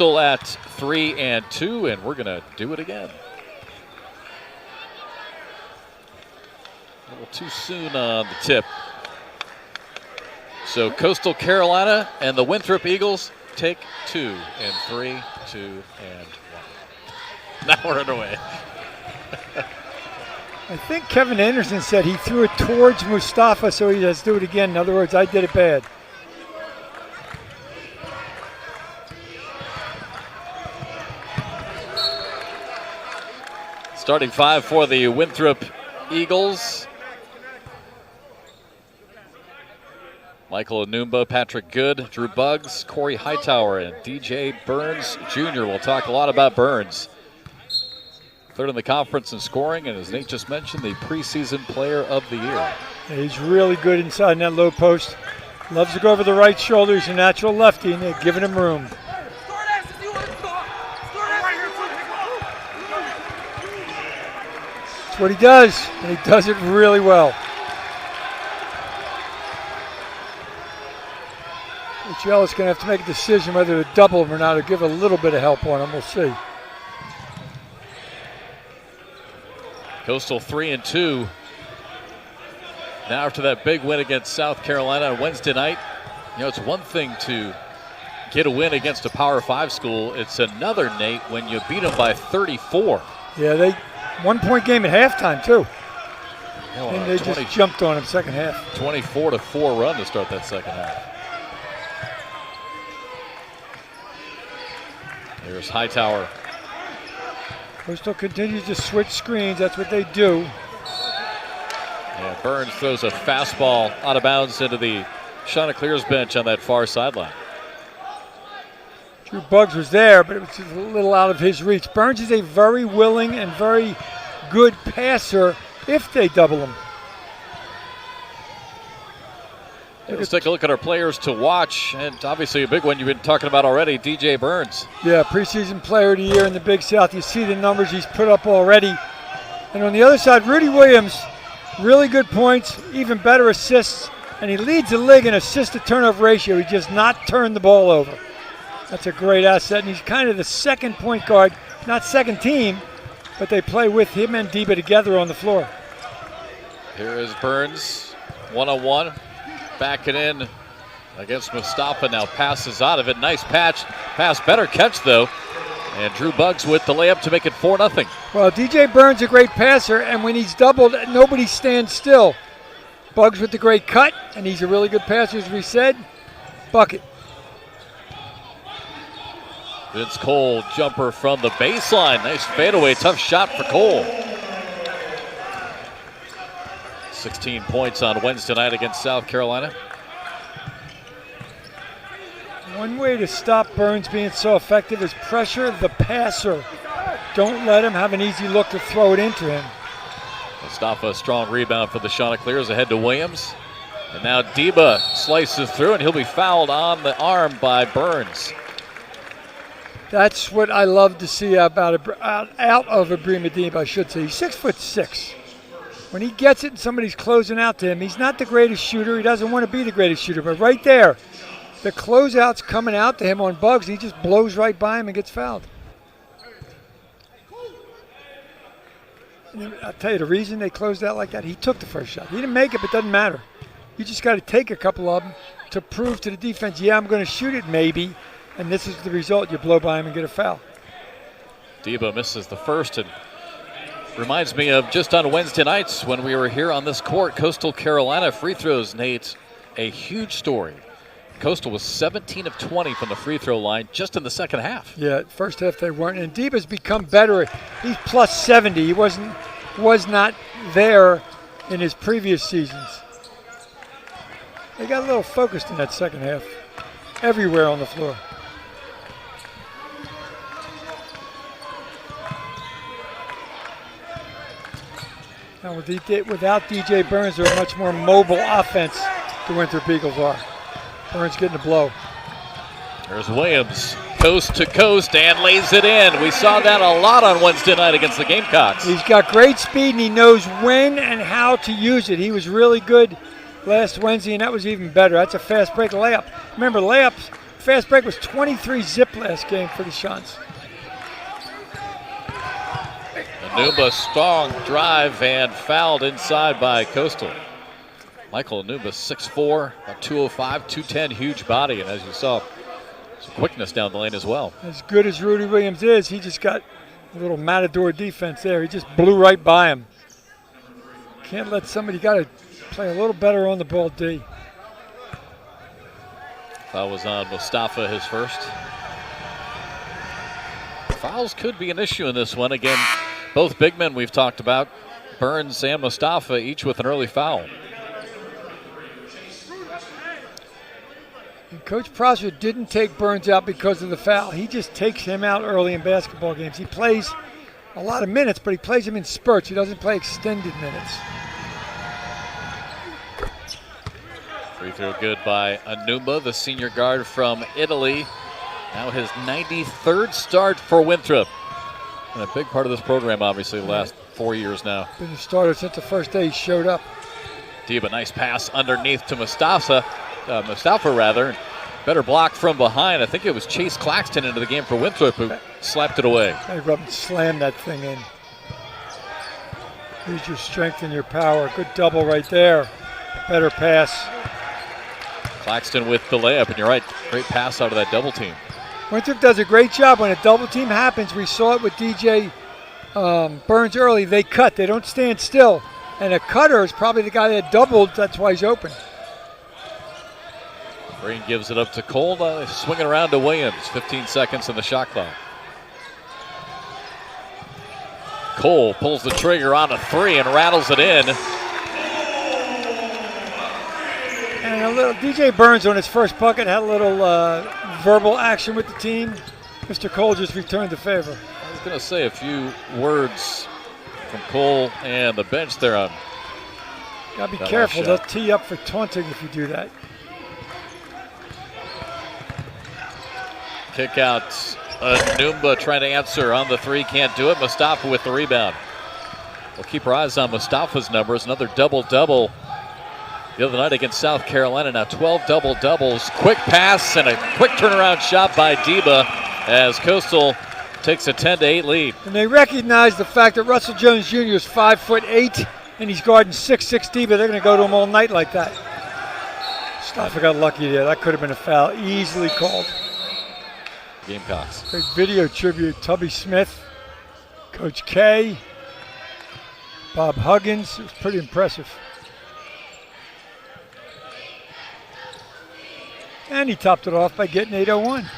Coastal at 3-2, and we're going to do it again. A little too soon on the tip. So Coastal Carolina and the Winthrop Eagles take 2 and 3, 2 and 1. Now we're underway. I think Kevin Anderson said he threw it towards Mustafa, so he has to do it again. In other words, I did it bad. Starting 5 for the Winthrop Eagles. Michael Anumba, Patrick Good, Drew Buggs, Corey Hightower, and DJ Burns Jr. We'll talk a lot about Burns. Third in the conference in scoring, and as Nate just mentioned, the preseason player of the year. Yeah, he's really good inside in that low post. Loves to go over the right shoulder. He's a natural lefty, and they're giving him room. That's what he does, and he does it really well. Uccello's going to have to make a decision whether to double him or not, or give a little bit of help on him. We'll see. Coastal 3-2. Now after that big win against South Carolina on Wednesday night, you know, it's one thing to get a win against a Power 5 school. It's another, Nate, when you beat them by 34. Yeah, they 1-point game at halftime, too. You know, and they just jumped on him second half. 24-4 run to start that second half. Here's Hightower. Coastal continues to switch screens. That's what they do. Yeah, Burns throws a fastball out of bounds into the Chanticleer's bench on that far sideline. Drew Buggs was there, but it was just a little out of his reach. Burns is a very willing and very good passer if they double him. Let's take a look at our players to watch, and obviously a big one you've been talking about already, DJ Burns. Yeah, preseason player of the year in the Big South. You see the numbers he's put up already. And on the other side, Rudy Williams, really good points, even better assists, and he leads the league in assist-to-turnover ratio. He just not turned the ball over. That's a great asset, and he's kind of the second point guard, not second team, but they play with him and Deba together on the floor. Here is Burns, one-on-one. Backing in against Mustafa, now passes out of it. Nice pass, better catch though. And Drew Buggs with the layup to make it 4-0. Well, DJ Burns a great passer, and when he's doubled, nobody stands still. Buggs with the great cut, and he's a really good passer, as we said. Bucket. Vince Cole, jumper from the baseline. Nice fadeaway, tough shot for Cole. 16 points on Wednesday night against South Carolina. One way to stop Burns being so effective is pressure the passer. Don't let him have an easy look to throw it into him. Mustafa, a strong rebound for the Chanticleers, ahead to Williams. And now Deba slices through, and he'll be fouled on the arm by Burns. That's what I love to see out of Ibrahim Deba, I should say. He's 6'6". When he gets it and somebody's closing out to him, he's not the greatest shooter. He doesn't want to be the greatest shooter. But right there, the closeout's coming out to him on Buggs. He just blows right by him and gets fouled. And I'll tell you, the reason they closed out like that, he took the first shot. He didn't make it, but it doesn't matter. You just got to take a couple of them to prove to the defense, yeah, I'm going to shoot it maybe, and this is the result. You blow by him and get a foul. Deba misses the first, and reminds me of just on Wednesday nights when we were here on this court. Coastal Carolina free throws, Nate, a huge story. Coastal was 17 of 20 from the free throw line just in the second half. Yeah, first half they weren't. And Deba's become better. He's plus 70. He was not there in his previous seasons. They got a little focused in that second half. Everywhere on the floor. Now without DJ Burns, they're a much more mobile offense, the Winthrop Eagles are. Burns getting a blow. There's Williams, coast to coast, and lays it in. We saw that a lot on Wednesday night against the Gamecocks. He's got great speed, and he knows when and how to use it. He was really good last Wednesday, and that was even better. That's a fast break layup. Remember, layups fast break was 23 zip last game for the Shuns. Anuba strong drive and fouled inside by Coastal. Michael Anuba 6'4", about 205, 210, huge body, and as you saw, some quickness down the lane as well. As good as Rudy Williams is, he just got a little matador defense there. He just blew right by him. Can't let somebody, got to play a little better on the ball, D. Foul was on Mustafa, his first. Fouls could be an issue in this one. Again, both big men we've talked about, Burns and Mustafa, each with an early foul. And Coach Prosser didn't take Burns out because of the foul. He just takes him out early in basketball games. He plays a lot of minutes, but he plays them in spurts. He doesn't play extended minutes. Free throw good by Anuba, the senior guard from Italy. Now his 93rd start for Winthrop. And a big part of this program, obviously, the last 4 years now. Been a starter since the first day he showed up. Diba, nice pass underneath to Mustafa. Better block from behind. I think it was Chase Claxton into the game for Winthrop who slapped it away. Slam that thing in. Use your strength and your power. Good double right there. Better pass. Claxton with the layup, and you're right, great pass out of that double team. Winthrop does a great job when a double team happens. We saw it with DJ Burns early. They cut, they don't stand still. And a cutter is probably the guy that doubled, that's why he's open. Green gives it up to Cole, swinging around to Williams. 15 seconds on the shot clock. Cole pulls the trigger on a three and rattles it in. And a little DJ Burns on his first bucket had a little verbal action with the team. Mr. Cole just returned the favor. I was going to say a few words from Cole and the bench there on. Got to be careful. They'll tee up for taunting if you do that. Kick out. Numba trying to answer on the three, can't do it. Mustafa with the rebound. We'll keep our eyes on Mustafa's numbers. Another double-double the other night against South Carolina. Now 12 double-doubles. Quick pass and a quick turnaround shot by Diba as Coastal takes a 10-8 lead. And they recognize the fact that Russell Jones Jr. is 5'8", and he's guarding 6'6" Diba. They're going to go to him all night like that. Mustafa got lucky there. That could have been a foul. Easily called. Gamecocks. Great video tribute. Tubby Smith, Coach K, Bob Huggins. It was pretty impressive. And he topped it off by getting 801.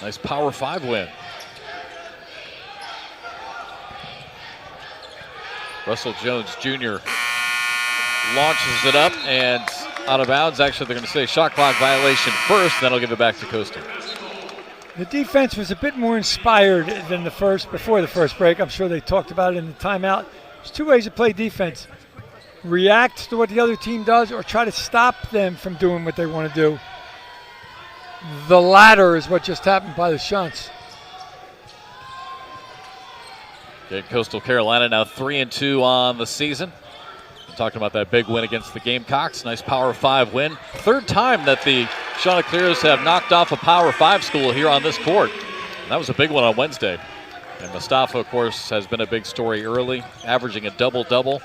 Nice Power 5 win. Russell Jones Jr. launches it up and out of bounds. Actually, they're going to say shot clock violation first, then I'll give it back to Coastal. The defense was a bit more inspired than before the first break. I'm sure they talked about it in the timeout. There's two ways to play defense. React to what the other team does or try to stop them from doing what they want to do. The latter is what just happened by the Shunts. Okay, Coastal Carolina now 3-2 on the season. We're talking about that big win against the Gamecocks. Nice Power 5 win. Third time that the Chanticleers have knocked off a Power 5 school here on this court. And that was a big one on Wednesday. And Mustafa, of course, has been a big story early, averaging a double-double.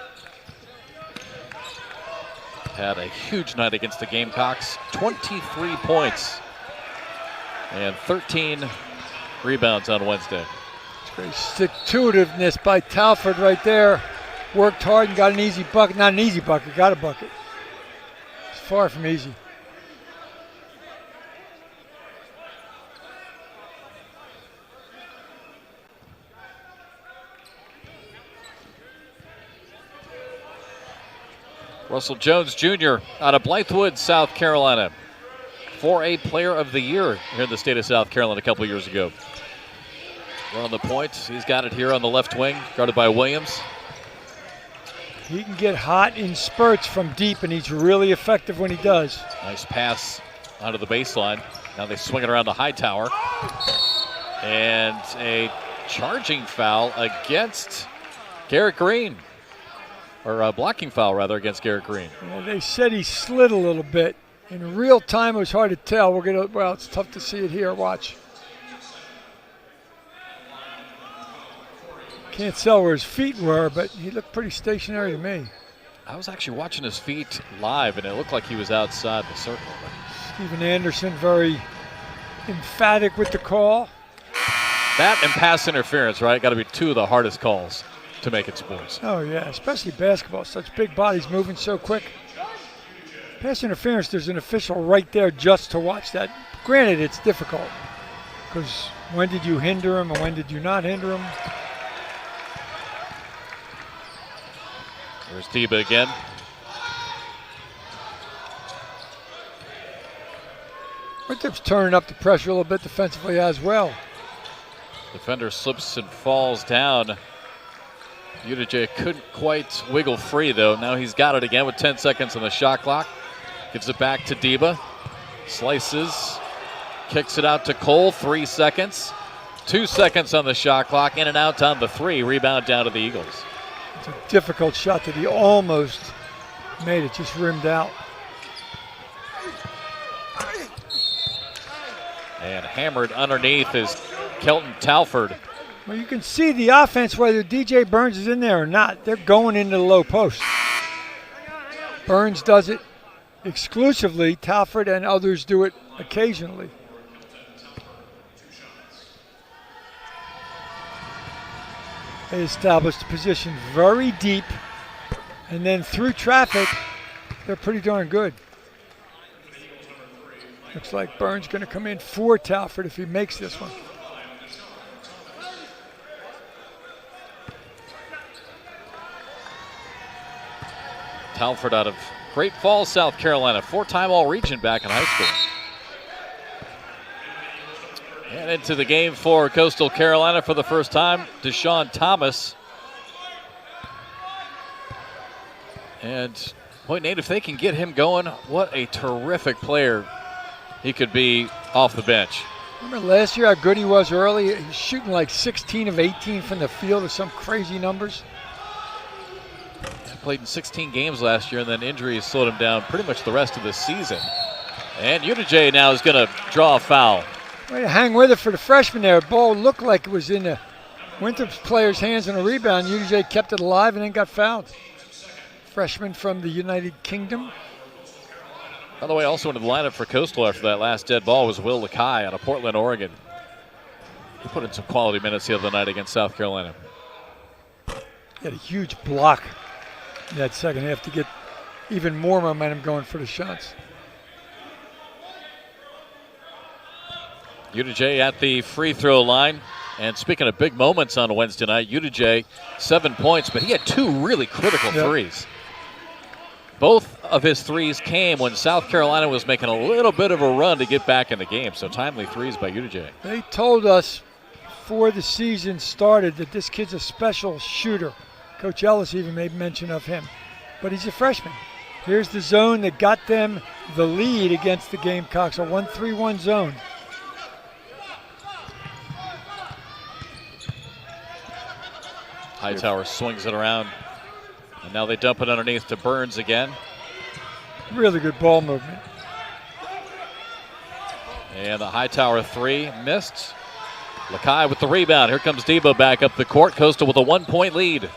Had a huge night against the Gamecocks. 23 points and 13 rebounds on Wednesday. Great stick-to-itiveness by Talford right there. Worked hard and got an easy bucket. Not an easy bucket, got a bucket. It's far from easy. Russell Jones Jr. out of Blythewood, South Carolina. 4A Player of the Year here in the state of South Carolina a couple years ago. We're on the point. He's got it here on the left wing, guarded by Williams. He can get hot in spurts from deep, and he's really effective when he does. Nice pass onto the baseline. Now they swing it around the high tower. And a charging foul against Garrett Green. Or a blocking foul, rather, against Garrett Green. Yeah, they said he slid a little bit, In real time, it was hard to tell. Well, it's tough to see it here. Watch. Can't tell where his feet were, but he looked pretty stationary to me. I was actually watching his feet live, and it looked like he was outside the circle. Steven Anderson very emphatic with the call. That and pass interference, right? Got to be two of the hardest calls to make in sports. Oh, yeah, especially basketball. Such big bodies moving so quick. Pass interference, there's an official right there just to watch that. Granted, it's difficult because when did you hinder him and when did you not hinder him? There's Deba again. Winthrop's turning up the pressure a little bit defensively as well. Defender slips and falls down. Udije couldn't quite wiggle free, though. Now he's got it again with 10 seconds on the shot clock. Gives it back to Deba. Slices. Kicks it out to Cole. 3 seconds. 2 seconds on the shot clock. In and out on the three. Rebound down to the Eagles. It's a difficult shot that he almost made. It just rimmed out. And hammered underneath is Kelton Talford. Well, you can see the offense, whether DJ Burns is in there or not. They're going into the low post. Burns does it exclusively. Talford and others do it occasionally. They established the position very deep, and then through traffic, they're pretty darn good. Looks like Burns going to come in for Talford if he makes this one. Talford out of Great Falls, South Carolina, 4-time All-Region back in high school. And into the game for Coastal Carolina for the first time, Deshaun Thomas. And boy, Nate, if they can get him going, what a terrific player he could be off the bench. Remember last year how good he was early? He was shooting like 16 of 18 from the field or some crazy numbers. He played in 16 games last year, and then injuries slowed him down pretty much the rest of the season. And Udije now is going to draw a foul. Way to hang with it for the freshman there. The ball looked like it was in the Winthrop player's hands on a rebound. UJ kept it alive and then got fouled. Freshman from the United Kingdom. By the way, also into the lineup for Coastal after that last dead ball was Will Lakai out of Portland, Oregon. He put in some quality minutes the other night against South Carolina. He had a huge block in that second half to get even more momentum going for the shots. Udije at the free throw line. And speaking of big moments on Wednesday night, Udije 7 points, but he had two really critical threes. Both of his threes came when South Carolina was making a little bit of a run to get back in the game. So timely threes by Udije. They told us before the season started that this kid's a special shooter. Coach Ellis even made mention of him. But he's a freshman. Here's the zone that got them the lead against the Gamecocks, a 1-3-1 zone. Hightower swings it around. And now they dump it underneath to Burns again. Really good ball movement. And the Hightower three missed. Lakai with the rebound. Here comes Debo back up the court. Coastal with a 1 point lead.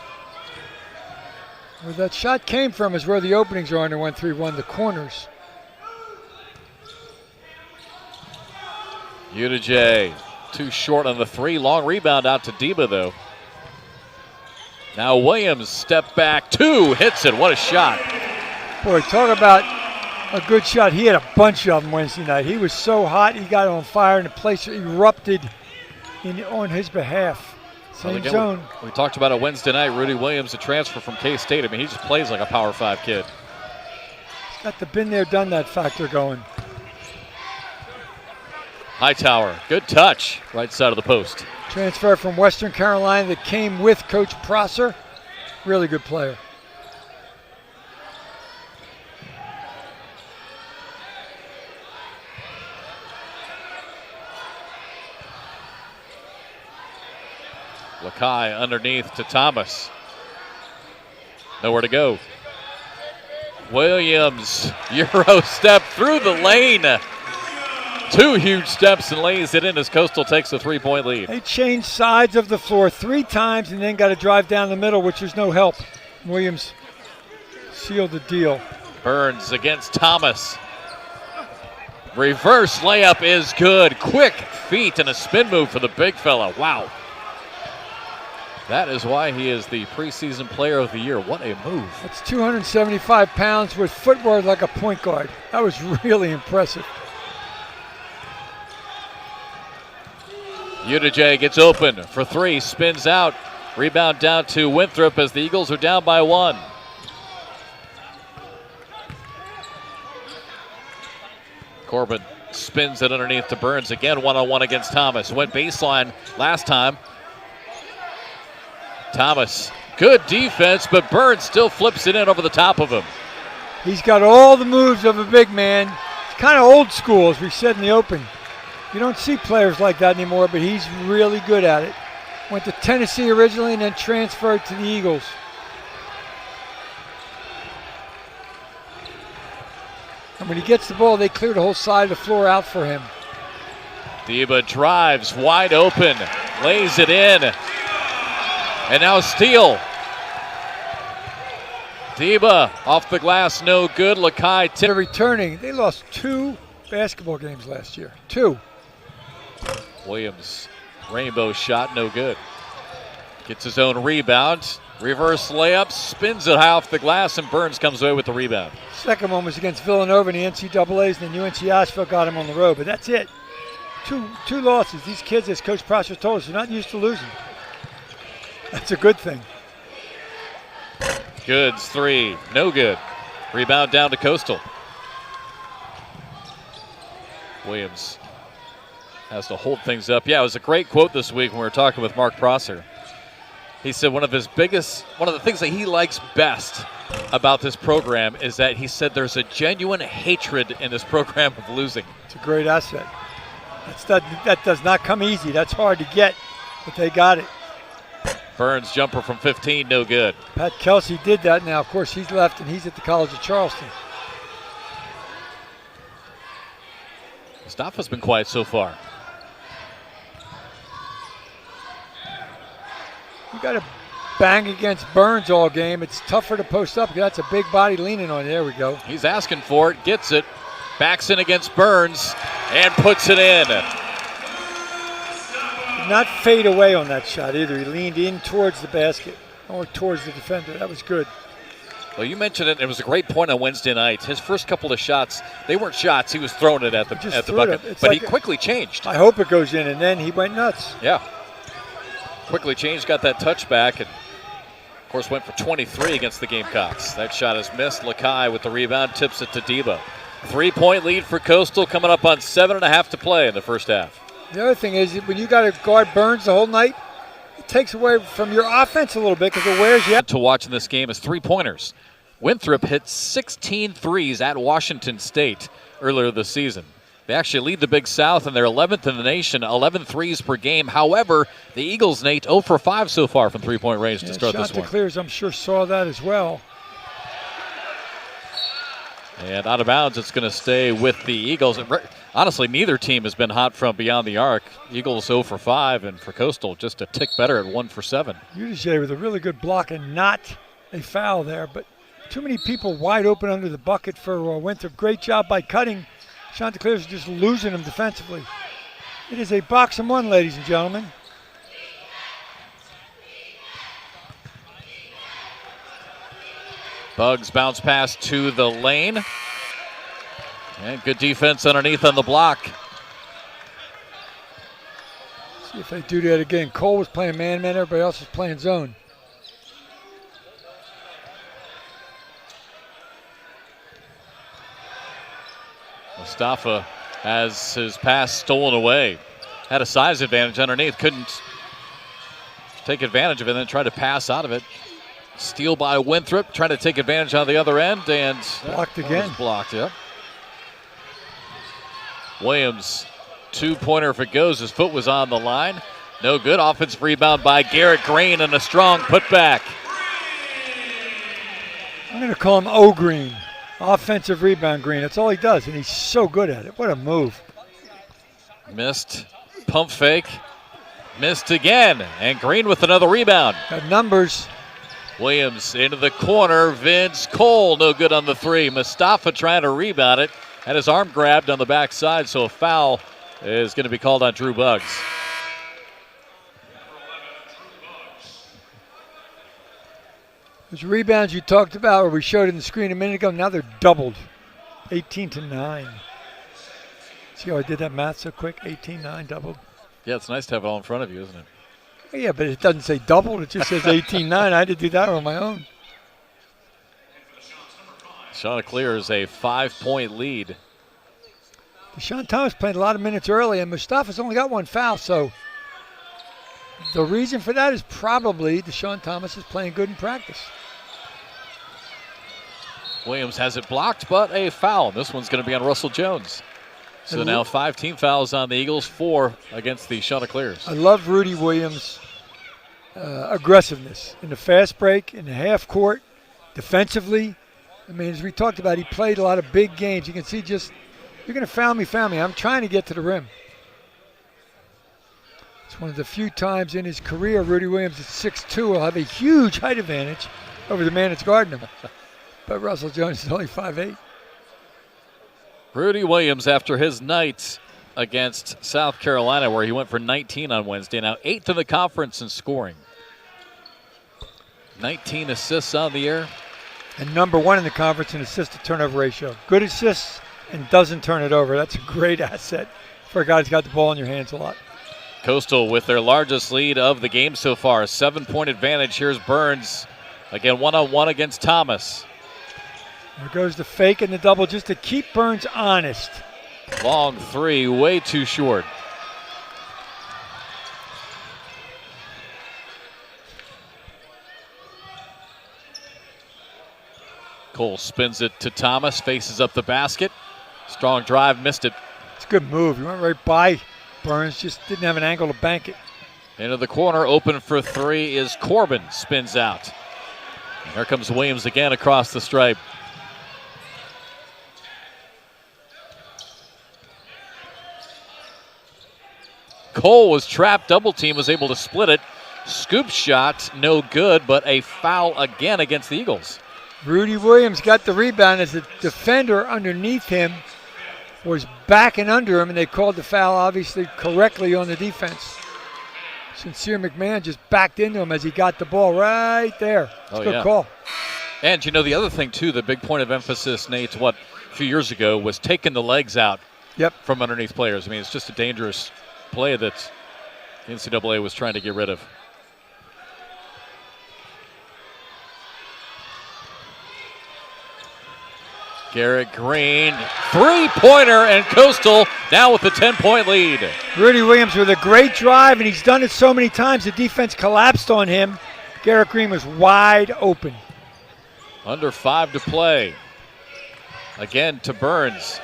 Where that shot came from is where the openings are under 1-3-1, the corners. Udije too short on the three. Long rebound out to Deba though. Now Williams step back, two, hits it. What a shot. Boy, talk about a good shot. He had a bunch of them Wednesday night. He was so hot, he got on fire, and the place erupted on his behalf. Same zone. We talked about it Wednesday night. Rudy Williams, a transfer from K-State. I mean, he just plays like a Power 5 kid. He's got the been there, done that factor going. Hightower, good touch, right side of the post. Transfer from Western Carolina that came with Coach Prosser. Really good player. Lakai underneath to Thomas. Nowhere to go. Williams, Euro step through the lane. 2 huge steps and lays it in as Coastal takes a 3-point lead. They changed sides of the floor 3 times and then got to drive down the middle, which was no help. Williams sealed the deal. Burns against Thomas. Reverse layup is good. Quick feet and a spin move for the big fella. Wow. That is why he is the preseason player of the year. What a move. That's 275 pounds with footwork like a point guard. That was really impressive. Udije gets open for 3, spins out. Rebound down to Winthrop as the Eagles are down by 1. Corbin spins it underneath to Burns again, one-on-one against Thomas. Went baseline last time. Thomas, good defense, but Burns still flips it in over the top of him. He's got all the moves of a big man. It's kind of old school, as we said in the open. You don't see players like that anymore, but he's really good at it. Went to Tennessee originally and then transferred to the Eagles. And when he gets the ball, they clear the whole side of the floor out for him. Deba drives wide open, lays it in, and now steal. Deba off the glass, no good. Lakai They're returning. They lost 2 basketball games last year. 2. Williams, rainbow shot, no good. Gets his own rebound. Reverse layup, spins it high off the glass, and Burns comes away with the rebound. Second one was against Villanova in the NCAAs, and then UNC Asheville got him on the road. But that's it. Two losses. These kids, as Coach Prosser told us, are not used to losing. That's a good thing. Goods 3, no good. Rebound down to Coastal. Williams has to hold things up. Yeah, it was a great quote this week when we were talking with Mark Prosser. He said one of the things that he likes best about this program is that he said there's a genuine hatred in this program of losing. It's a great asset. That does not come easy. That's hard to get, but they got it. Burns jumper from 15, no good. Pat Kelsey did that now. Of course, he's left and he's at the College of Charleston. Mustafa's been quiet so far. You got to bang against Burns all game. It's tougher to post up. That's a big body leaning on you. There we go. He's asking for it, gets it, backs in against Burns, and puts it in. Did not fade away on that shot either. He leaned in towards the basket or towards the defender. That was good. Well, you mentioned it. It was a great point on Wednesday night. His first couple of shots, they weren't shots. He was throwing it at the bucket. But he quickly changed. I hope it goes in, and then he went nuts. Yeah. Quickly changed, got that touchback, and of course went for 23 against the Gamecocks. That shot is missed. Lakai with the rebound, tips it to Deba. 3-point lead for Coastal, coming up on 7.5 to play in the first half. The other thing is when you got to guard Burns the whole night, it takes away from your offense a little bit because it wears you out. To watch in this game is 3-pointers. Winthrop hit 16 threes at Washington State earlier this season. They actually lead the Big South, and they're 11th in the nation, 11 threes per game. However, the Eagles, Nate, 0 for 5 so far from three-point range to start this one. Chanticleers, I'm sure, saw that as well. And out of bounds, it's going to stay with the Eagles. Honestly, neither team has been hot from beyond the arc. Eagles 0 for 5, and for Coastal, just a tick better at 1 for 7. Udije with a really good block and not a foul there, but too many people wide open under the bucket for Winthrop. Great job by cutting. Chanticleers are just losing them defensively. It is a box and one, ladies and gentlemen. Bugs bounce pass to the lane. And good defense underneath on the block. See if they do that again. Cole was playing man-man, everybody else was playing zone. Mustafa has his pass stolen away. Had a size advantage underneath, couldn't take advantage of it, and then tried to pass out of it. Steal by Winthrop, trying to take advantage on the other end, and blocked again. Blocked, yep. Williams, 2-pointer if it goes. His foot was on the line. No good. Offensive rebound by Garrett Green and a strong putback. I'm going to call him O Green. Offensive rebound, Green. That's all he does, and he's so good at it. What a move. Missed. Pump fake. Missed again. And Green with another rebound. Got numbers. Williams into the corner. Vince Cole no good on the three. Mustafa trying to rebound it. Had his arm grabbed on the backside, so a foul is going to be called on Drew Buggs. Those rebounds you talked about, or we showed in the screen a minute ago, now they're doubled. 18-9. See how I did that math so quick? 18-9 doubled. Yeah, it's nice to have it all in front of you, isn't it? Yeah, but it doesn't say doubled. It just says 18-9. I had to do that on my own. Chanticleer is a 5-point lead. Deshaun Thomas played a lot of minutes early, and Mustafa's only got one foul, so the reason for that is probably Deshaun Thomas is playing good in practice. Williams has it blocked, but a foul. This one's going to be on Russell Jones. So now 5 team fouls on the Eagles, 4 against the Chanticleers. I love Rudy Williams' aggressiveness in the fast break, in the half court, defensively. I mean, as we talked about, he played a lot of big games. You can see just, you're going to foul me. I'm trying to get to the rim. It's one of the few times in his career Rudy Williams at 6'2" will have a huge height advantage over the man that's guarding him. But Russell Jones is only 5'8". Rudy Williams, after his night against South Carolina, where he went for 19 on Wednesday, now 8th in the conference in scoring. 19 assists on the year. And number 1 in the conference in assist-to-turnover ratio. Good assists and doesn't turn it over. That's a great asset for a guy who's got the ball in your hands a lot. Coastal with their largest lead of the game so far. 7-point advantage. Here's Burns. Again, one-on-one against Thomas. There goes the fake and the double just to keep Burns honest. Long three, way too short. Cole spins it to Thomas, faces up the basket. Strong drive, missed it. It's a good move. He went right by Burns, just didn't have an angle to bank it. Into the corner, open for three is Corbin, spins out. And here comes Williams again across the stripe. Cole was trapped, double team, was able to split it. Scoop shot, no good, but a foul again against the Eagles. Rudy Williams got the rebound as the defender underneath him was backing under him, and they called the foul obviously correctly on the defense. Sincere McMahon just backed into him as he got the ball right there. It's a good call. And you know, the other thing too, the big point of emphasis, Nate, a few years ago was taking the legs out from underneath players. I mean, it's just a dangerous play that the NCAA was trying to get rid of. Garrett Green, three-pointer, and Coastal now with a 10-point lead. Rudy Williams with a great drive, and he's done it so many times. The defense collapsed on him. Garrett Green was wide open. Under 5 to play. Again to Burns.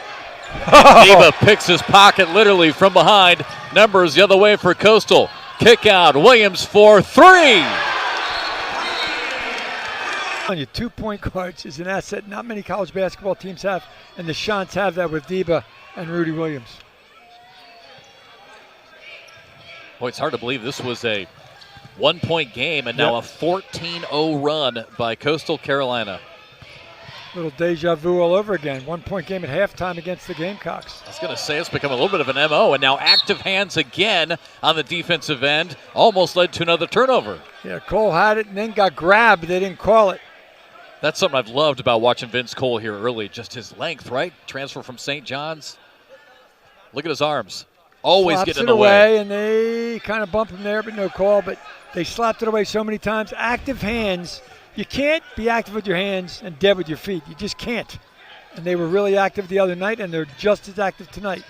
Diva picks his pocket literally from behind. Numbers the other way for Coastal. Kick out, Williams for three. On your 2-point guards is an asset not many college basketball teams have, and the Shants have that with Diva and Rudy Williams. Boy, it's hard to believe this was a 1-point game and now a 14-0 run by Coastal Carolina. Little deja vu all over again. 1-point game at halftime against the Gamecocks. I was going to say it's become a little bit of an MO, and now active hands again on the defensive end. Almost led to another turnover. Yeah, Cole had it and then got grabbed. They didn't call it. That's something I've loved about watching Vince Cole here early. Just his length, right? Transfer from St. John's. Look at his arms. Always Slaps getting in it the way. And they kind of bump him there, but no call. But they slapped it away so many times. Active hands. You can't be active with your hands and dead with your feet. You just can't. And they were really active the other night, and they're just as active tonight.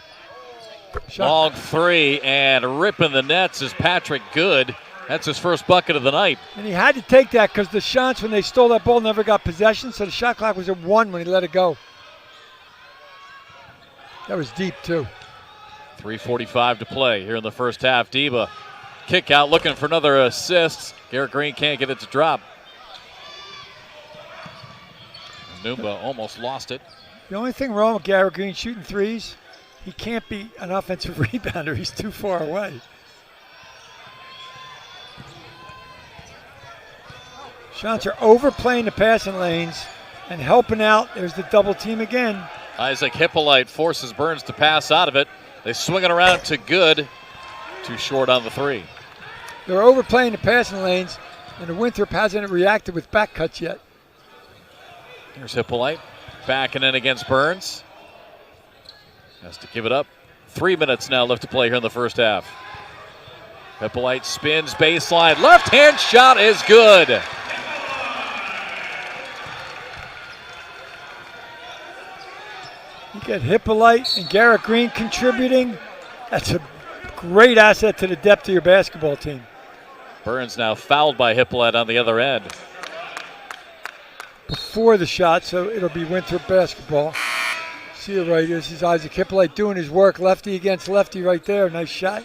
Long three, and ripping the nets is Patrick Good. That's his first bucket of the night. And he had to take that because the Shants, when they stole that ball, never got possession, so the shot clock was at 1 when he let it go. That was deep, too. 3:45 to play here in the first half. Diva kick out, looking for another assist. Garrett Green can't get it to drop. Numba almost lost it. The only thing wrong with Garrett Green shooting threes, he can't be an offensive rebounder. He's too far away. Shots are overplaying the passing lanes and helping out. There's the double team again. Isaac Hippolyte forces Burns to pass out of it. They swing it around to Good. Too short on the three. They're overplaying the passing lanes, and the Winthrop hasn't reacted with back cuts yet. Here's Hippolyte backing in against Burns. Has to give it up. 3 minutes now left to play here in the first half. Hippolyte spins baseline. Left-hand shot is good. You get Hippolyte and Garrett Green contributing. That's a great asset to the depth of your basketball team. Burns now fouled by Hippolyte on the other end. Before the shot, so it'll be Winthrop basketball. See it right here. This is Isaac Hippolyte doing his work. Lefty against lefty right there. Nice shot.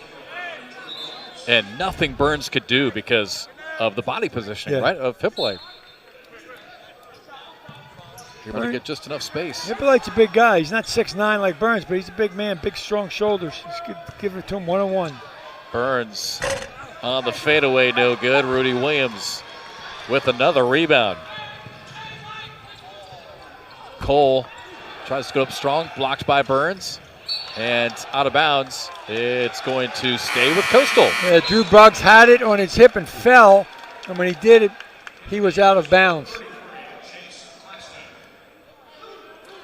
And nothing Burns could do because of the body positioning, right, of Hippolyte. You're going to get just enough space. Hippolyte's a big guy. He's not 6'9" like Burns, but he's a big man, big, strong shoulders. Just give it to him one-on-one. Burns on the fadeaway, no good. Rudy Williams with another rebound. Cole tries to go up strong, blocked by Burns, and out of bounds. It's going to stay with Coastal. Yeah, Drew Buggs had it on his hip and fell, and when he did it, he was out of bounds.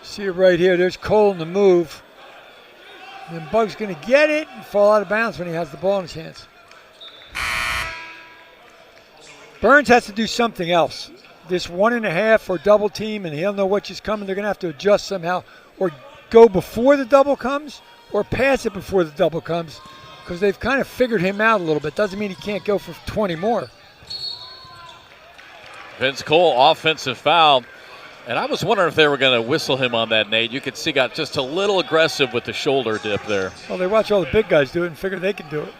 See it right here. There's Cole in the move. And then Buggs going to get it and fall out of bounds when he has the ball in his hands. Burns has to do something else. This 1.5 or double team, and he'll know which is coming. They're going to have to adjust somehow, or go before the double comes, or pass it before the double comes, because they've kind of figured him out a little bit. Doesn't mean he can't go for 20 more. Vince Cole, offensive foul. And I was wondering if they were going to whistle him on that, Nate. You could see got just a little aggressive with the shoulder dip there. Well, they watch all the big guys do it and figure they can do it.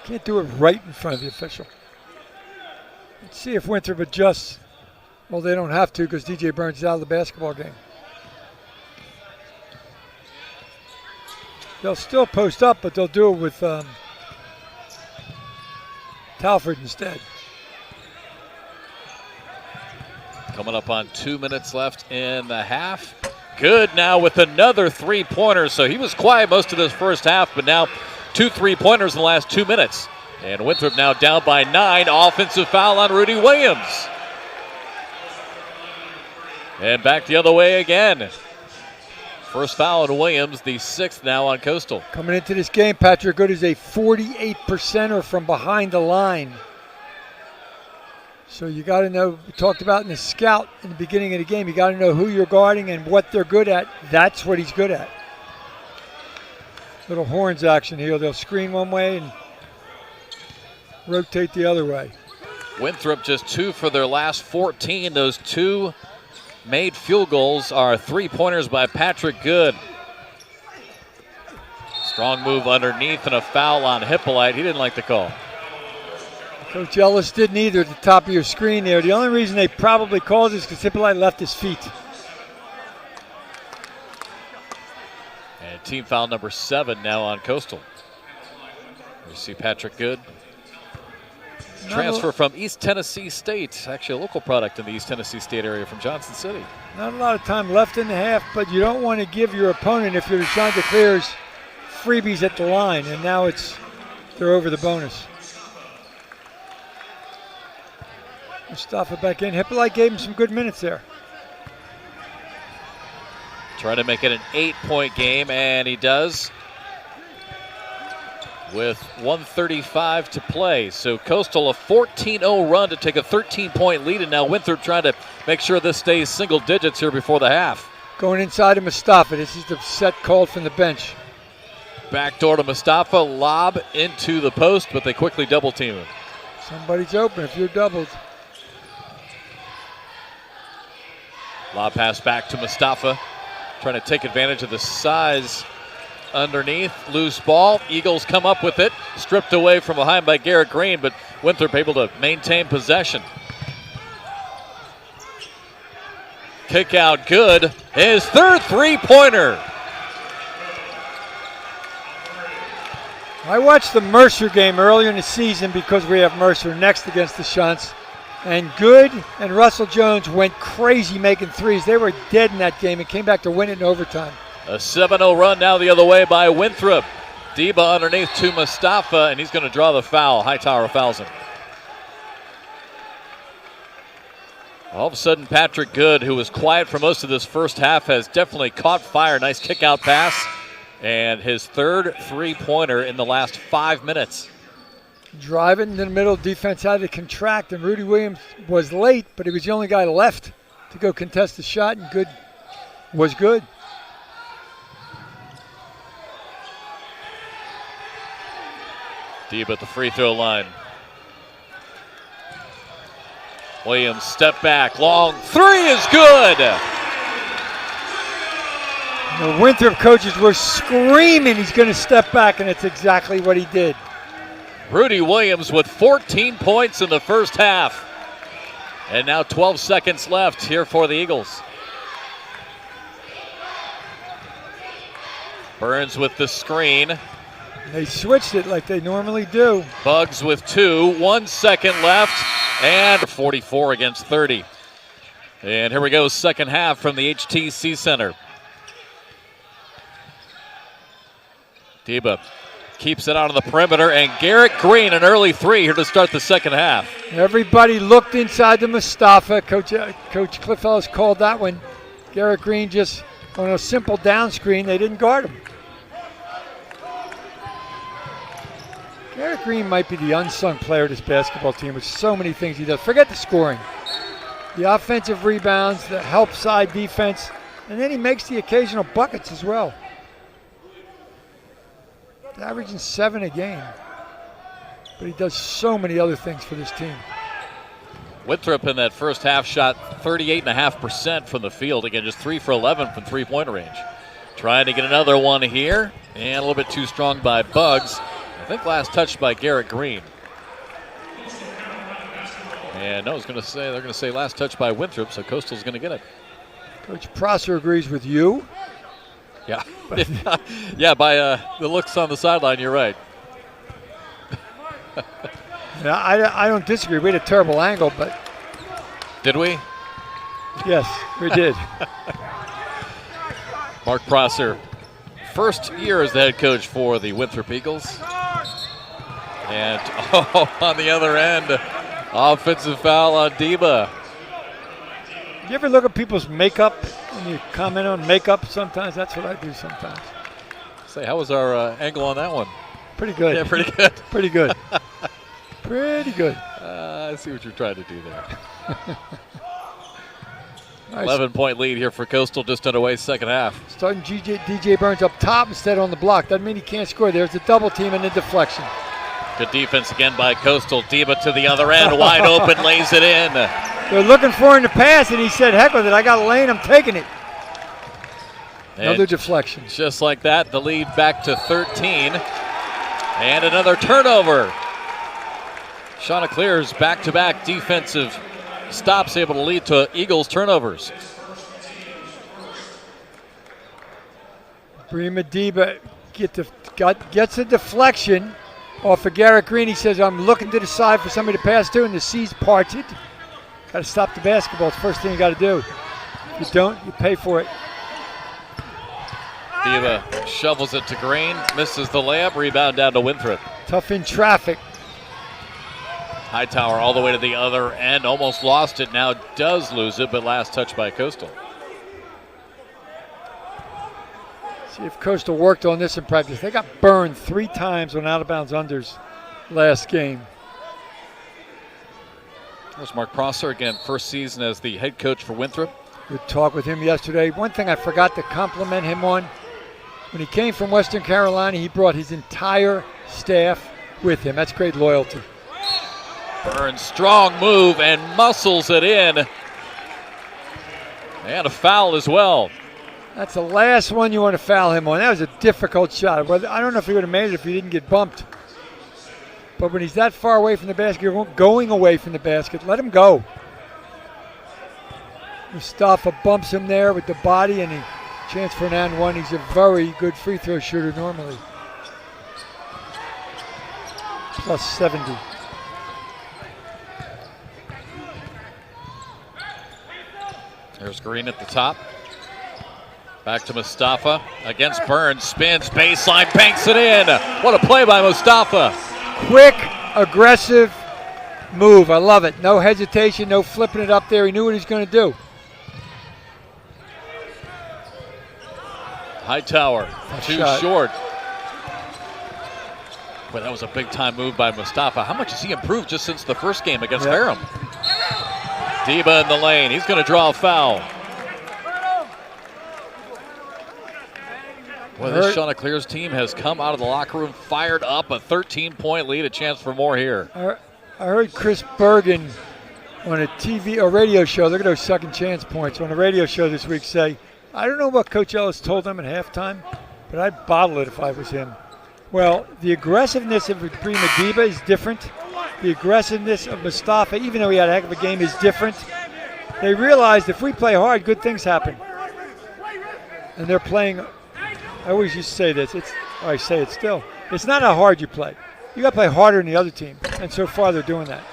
Can't do it right in front of the official. Let's see if Winthrop adjusts. Well, they don't have to because DJ Burns is out of the basketball game. They'll still post up, but they'll do it with Talford instead. Coming up on 2 minutes left in the half. Good now with another three-pointer. So he was quiet most of this first half, but now 2 3-pointers in the last 2 minutes. And Winthrop now down by 9. Offensive foul on Rudy Williams. And back the other way again. First foul on Williams, the 6th now on Coastal. Coming into this game, Patrick Good is a 48%er from behind the line. So you got to know, we talked about in the scout in the beginning of the game, you got to know who you're guarding and what they're good at. That's what he's good at. Little horns action here. They'll screen one way and rotate the other way. Winthrop just 2 for their last 14. Those 2 made field goals are 3-pointers by Patrick Good. Strong move underneath and a foul on Hippolyte. He didn't like the call. Coach Ellis didn't either at the top of your screen there. The only reason they probably called is because Hippolyte left his feet. And team foul number 7 now on Coastal. We see Patrick Good. Transfer from East Tennessee State. Actually a local product in the East Tennessee State area from Johnson City. Not a lot of time left in the half, but you don't want to give your opponent, if you're the Chanticleers, freebies at the line. And now they're over the bonus. Mustafa back in. Hippolyte gave him some good minutes there. Trying to make it an 8-point game, and he does with 1:35 to play. So Coastal a 14-0 run to take a 13-point lead, and now Winthrop trying to make sure this stays single digits here before the half. Going inside of Mustafa. This is the set called from the bench. Backdoor to Mustafa, lob into the post, but they quickly double team him. Somebody's open if you're doubled. Lob pass back to Mustafa, trying to take advantage of the size underneath. Loose ball. Eagles come up with it. Stripped away from behind by Garrett Green, but Winthrop able to maintain possession. kick out, good. His third three-pointer. I watched the Mercer game earlier in the season because we have Mercer next against the Shunts. And Good and Russell Jones went crazy making threes. They were dead in that game and came back to win it in overtime. A 7-0 run now the other way by Winthrop. Deba underneath to Mustafa, and he's going to draw the foul. Hightower fouls him. All of a sudden, Patrick Good, who was quiet for most of this first half, has definitely caught fire. Nice kick-out pass. And his third three-pointer in the last 5 minutes. Driving in the middle, defense had to contract, and Rudy Williams was late, but he was the only guy left to go contest the shot, and Good was good. Deep at the free throw line. Williams step back, long three is good. The Winthrop coaches were screaming he's going to step back, and it's exactly what he did. Rudy Williams with 14 points in the first half. And now 12 seconds left here for the Eagles. Burns with the screen. They switched it like they normally do. Bugs with 2, 1 second left, and 44 against 30. And here we go, second half from the HTC Center. Deba keeps it out on the perimeter, and Garrett Green, an early three here to start the second half. Everybody looked inside to Mustafa. Coach Cliff Ellis called that one. Garrett Green just on a simple down screen, they didn't guard him. Garrett Green might be the unsung player of this basketball team with so many things he does. Forget the scoring. The offensive rebounds, the help side defense, and then he makes the occasional buckets as well. He's averaging 7 a game. But he does so many other things for this team. Winthrop in that first half shot 38.5% from the field. Again, just 3 for 11 from three-point range. Trying to get another one here, and a little bit too strong by Bugs. I think last touch by Garrett Green. And no, they're going to say last touch by Winthrop, so Coastal's going to get it. Coach Prosser agrees with you. Yeah, yeah. By the looks on the sideline, you're right. Yeah, I don't disagree. We had a terrible angle, but did we? Yes, we did. Mark Prosser, first year as the head coach for the Winthrop Eagles. And on the other end, offensive foul on Deba. You ever look at people's makeup and you comment on makeup sometimes? That's what I do sometimes. Say, how was our angle on that one? Pretty good. Yeah, pretty good. Pretty good. Pretty good. I see what you're trying to do there. Nice. 11-point lead here for Coastal, just underway second half. Starting DJ Burns up top instead on the block. Doesn't mean he can't score. There's a double team and a deflection. Good defense again by Coastal. Deba to the other end, wide open, lays it in. They're looking for him to pass, and he said, heck with it. I got a lane. I'm taking it. Another deflection. Just like that, the lead back to 13. And another turnover. Chanticleer's back-to-back defensive stops able to lead to Eagles turnovers. Brima Deba gets a deflection off of Garrett Green. He says, I'm looking to the side for somebody to pass to, and the C's parted. Got to stop the basketball. It's the first thing you got to do. If you don't, you pay for it. Deba shovels it to Green, misses the layup, rebound down to Winthrop. Tough in traffic. Hightower all the way to the other end, almost lost it, now does lose it, but last touch by Coastal. See if Coastal worked on this in practice. They got burned 3 times on out-of-bounds unders last game. There's Mark Prosser again, first season as the head coach for Winthrop. Good talk with him yesterday. One thing I forgot to compliment him on, when he came from Western Carolina, he brought his entire staff with him. That's great loyalty. Burns, strong move, and muscles it in. And a foul as well. That's the last one you want to foul him on. That was a difficult shot. I don't know if he would have made it if he didn't get bumped. But when he's that far away from the basket, you're going away from the basket, let him go. Mustafa bumps him there with the body, and he chance for an and one. He's a very good free throw shooter normally. Plus 70. There's Green at the top. Back to Mustafa against Burns. Spins, baseline, banks it in. What a play by Mustafa. Quick, aggressive move. I love it. No hesitation, no flipping it up there. He knew what he was going to do. Hightower, too shot. short. Boy, that was a big-time move by Mustafa. How much has he improved just since the first game against Ferrum? Deba in the lane. He's going to draw a foul. Boy, this Chanticleers team has come out of the locker room fired up. A 13-point lead, a chance for more here. I heard Chris Bergen on a TV or radio show, look at those second chance points, on a radio show this week say, I don't know what Coach Ellis told them at halftime, but I'd bottle it if I was him. Well, the aggressiveness of Prima Deba is different. The aggressiveness of Mustafa, even though he had a heck of a game, is different. They realized if we play hard, good things happen. And they're playing, I always used to say this, I say it still, it's not how hard you play. You got to play harder than the other team, and so far they're doing that.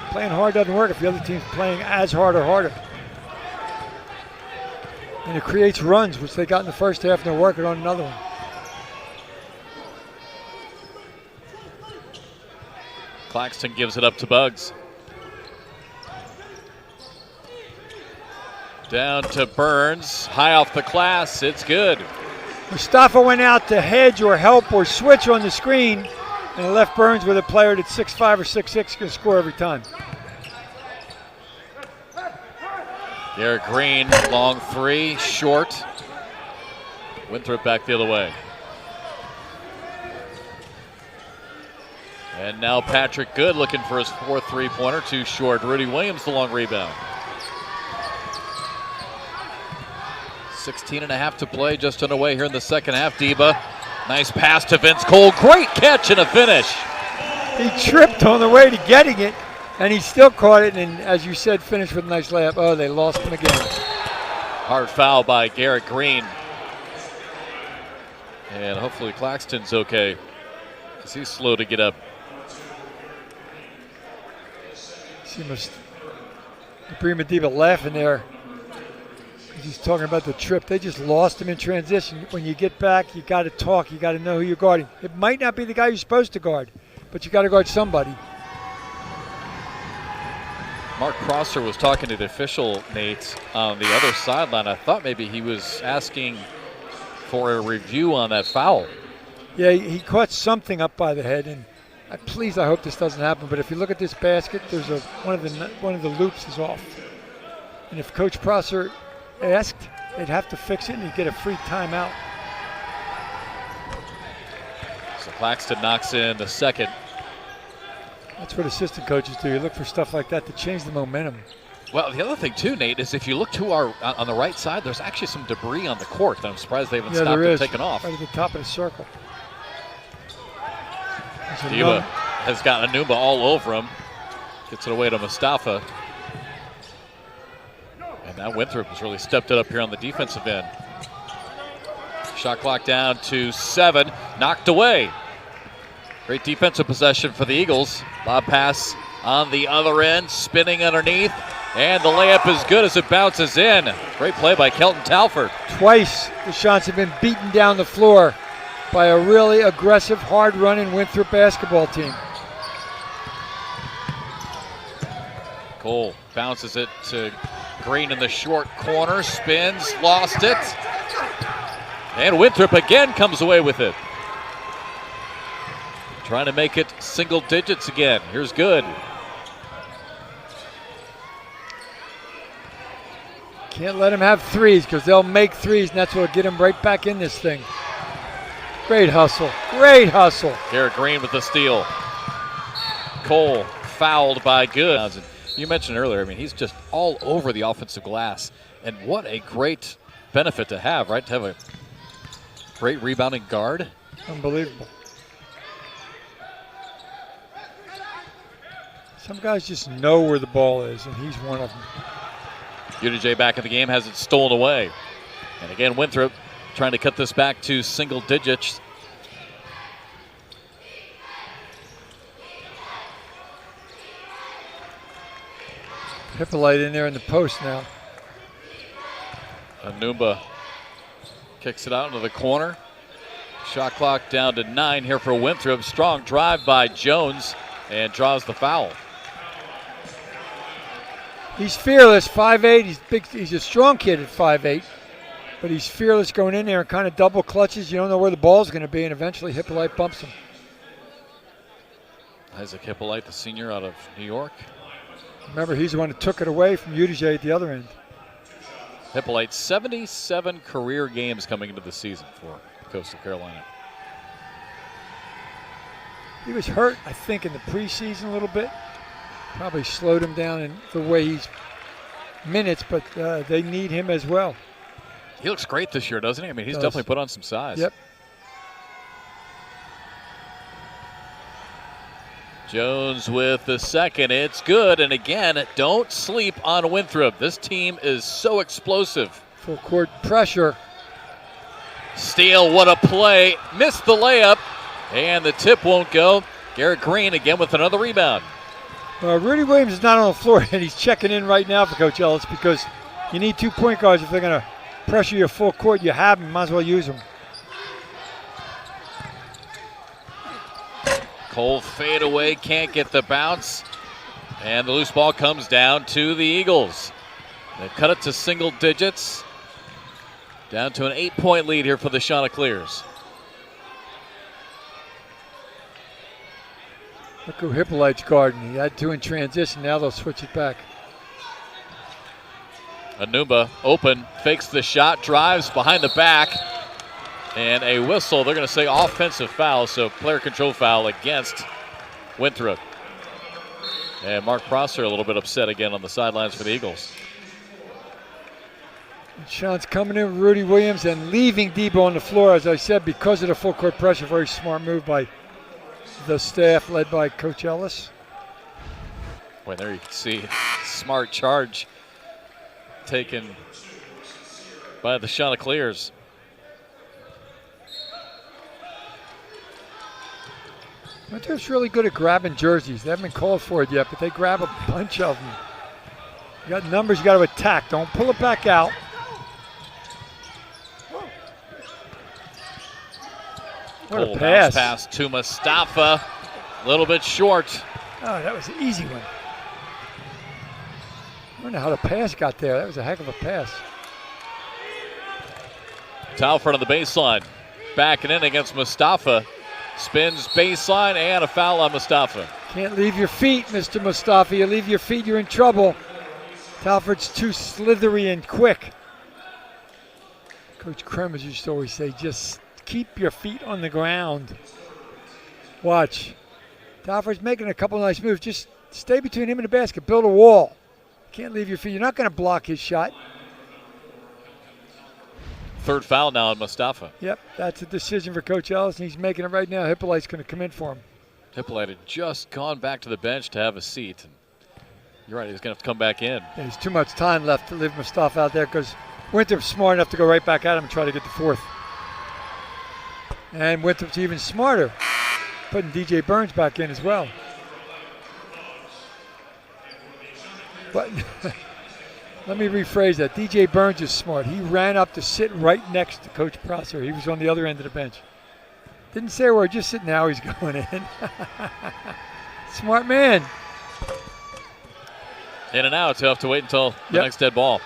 Playing hard doesn't work if the other team's playing as hard or harder. And it creates runs, which they got in the first half, and they're working on another one. Claxton gives it up to Bugs. Down to Burns, high off the glass, it's good. Mustafa went out to hedge or help or switch on the screen, and left Burns with a player that's 6'5" or 6'6", can score every time. Garrett Green, long three, short. Winthrop back the other way. And now Patrick Good looking for his fourth three-pointer, too short. Rudy Williams the long rebound. 16 and a half to play, just underway here in the second half. Deba, nice pass to Vince Cole. Great catch and a finish. He tripped on the way to getting it, and he still caught it, and as you said, finished with a nice layup. Oh, they lost him again. Hard foul by Garrett Green. And hopefully Claxton's okay, because he's slow to get up. See Prima Deba laughing there. He's talking about the trip. They just lost him in transition. When you get back, you got to talk. You got to know who you're guarding. It might not be the guy you're supposed to guard, but you got to guard somebody. Mark Prosser was talking to the official, Nate, on the other sideline. I thought maybe he was asking for a review on that foul. Yeah, he caught something up by the head, and I hope this doesn't happen. But if you look at this basket, there's one of the loops is off, and if Coach Prosser asked, they'd have to fix it and you'd get a free timeout. So Claxton knocks in the second. That's what assistant coaches do. You look for stuff like that to change the momentum. Well, the other thing too, Nate, is if you look to our on the right side, there's actually some debris on the court that I'm surprised they haven't stopped and taken off. Right at the top of the circle. Deba has got Anumba all over him. Gets it away to Mustafa. And now Winthrop has really stepped it up here on the defensive end. Shot clock down to 7, knocked away. Great defensive possession for the Eagles. Lob pass on the other end, spinning underneath, and the layup is good as it bounces in. Great play by Kelton Talford. Twice the shots have been beaten down the floor by a really aggressive, hard-running Winthrop basketball team. Cole bounces it to Green in the short corner, spins, lost it. And Winthrop again comes away with it. Trying to make it single digits again. Here's Good. Can't let them have threes because they'll make threes, and that's what will get them right back in this thing. Great hustle. Great hustle. Garrett Green with the steal. Cole fouled by Good. You mentioned earlier, I mean, he's just all over the offensive glass. And what a great benefit to have, right? To have a great rebounding guard. Unbelievable. Some guys just know where the ball is, and he's one of them. UDJ back in the game, has it stolen away. And again, Winthrop trying to cut this back to single digits. Hippolyte in there in the post now. Anumba kicks it out into the corner. Shot clock down to 9 here for Winthrop. Strong drive by Jones and draws the foul. He's fearless, 5'8". He's big. He's a strong kid at 5'8", but he's fearless going in there and kind of double clutches. You don't know where the ball's going to be, and eventually Hippolyte bumps him. Isaac Hippolyte, the senior out of New York. Remember, he's the one who took it away from UDJ at the other end. Hippolyte, 77 career games coming into the season for Coastal Carolina. He was hurt, I think, in the preseason a little bit. Probably slowed him down in the way he's minutes, but they need him as well. He looks great this year, doesn't he? I mean, he's definitely put on some size. Yep. Jones with the second. It's good. And again, don't sleep on Winthrop. This team is so explosive. Full court pressure. Steele, what a play. Missed the layup. And the tip won't go. Garrett Green again with another rebound. Rudy Williams is not on the floor, and he's checking in right now for Coach Ellis because you need 2 point guards. If they're going to pressure your full court, you have them. Might as well use them. Cole fade away, can't get the bounce. And the loose ball comes down to the Eagles. They cut it to single digits. Down to an 8-point lead here for the Chanticleers. Look who Hippolyte's guarding. He had 2 in transition. Now they'll switch it back. Anumba open, fakes the shot, drives behind the back. And a whistle. They're going to say offensive foul, so player control foul against Winthrop. And Mark Prosser a little bit upset again on the sidelines for the Eagles. Sean's coming in with Rudy Williams and leaving Debo on the floor, as I said, because of the full court pressure. Very smart move by the staff led by Coach Ellis. Well, there you can see smart charge taken by the Chanticleers. Winthrop's really good at grabbing jerseys. They haven't been called for it yet, but they grab a bunch of them. You got numbers you got to attack. Don't pull it back out. What a pass. Pass to Mustafa. A little bit short. Oh, that was an easy one. I wonder how the pass got there. That was a heck of a pass. Talford on the baseline. Backing in against Mustafa. Spins baseline and a foul on Mustafa. Can't leave your feet, Mr. Mustafa. You leave your feet, you're in trouble. Talford's too slithery and quick. Coach Kremers used to always say, just keep your feet on the ground. Watch. Talford's making a couple nice moves. Just stay between him and the basket. Build a wall. Can't leave your feet. You're not going to block his shot. Third foul now on Mustafa. Yep, that's a decision for Coach Ellis, and he's making it right now. Hippolyte's going to come in for him. Hippolyte had just gone back to the bench to have a seat. And you're right, he's going to have to come back in. Yeah, there's too much time left to leave Mustafa out there because Winthrop's smart enough to go right back at him and try to get the fourth. And Winthrop's even smarter, putting DJ Burns back in as well. But let me rephrase that. DJ Burns is smart. He ran up to sit right next to Coach Prosser. He was on the other end of the bench. Didn't say a word, just sit now. He's going in. Smart man. In and out. He'll have to wait until the next dead ball.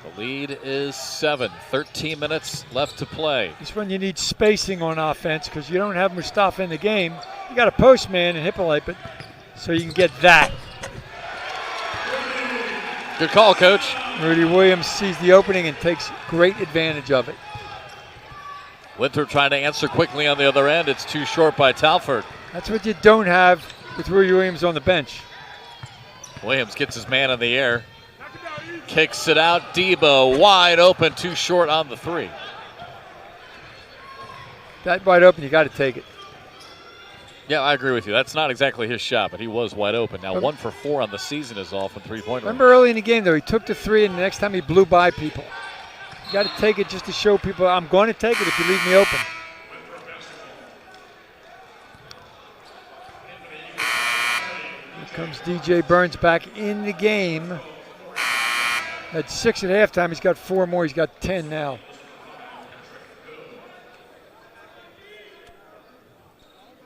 The lead is 7. 13 minutes left to play. This one you need spacing on offense because you don't have Mustafa in the game. You got a post man and Hippolyte, but so you can get that. Good call, Coach. Rudy Williams sees the opening and takes great advantage of it. Winthrop trying to answer quickly on the other end. It's too short by Talford. That's what you don't have with Rudy Williams on the bench. Williams gets his man in the air. Kicks it out. Debo wide open, too short on the three. That wide open, you got to take it. Yeah, I agree with you. That's not exactly his shot, but he was wide open. Now 1 for 4 on the season is all from three-point range. Remember early in the game, though, he took the three, and the next time he blew by people. You got to take it just to show people, I'm going to take it if you leave me open. Here comes DJ Burns back in the game. Had 6 at halftime. He's got 4 more. He's got 10 now.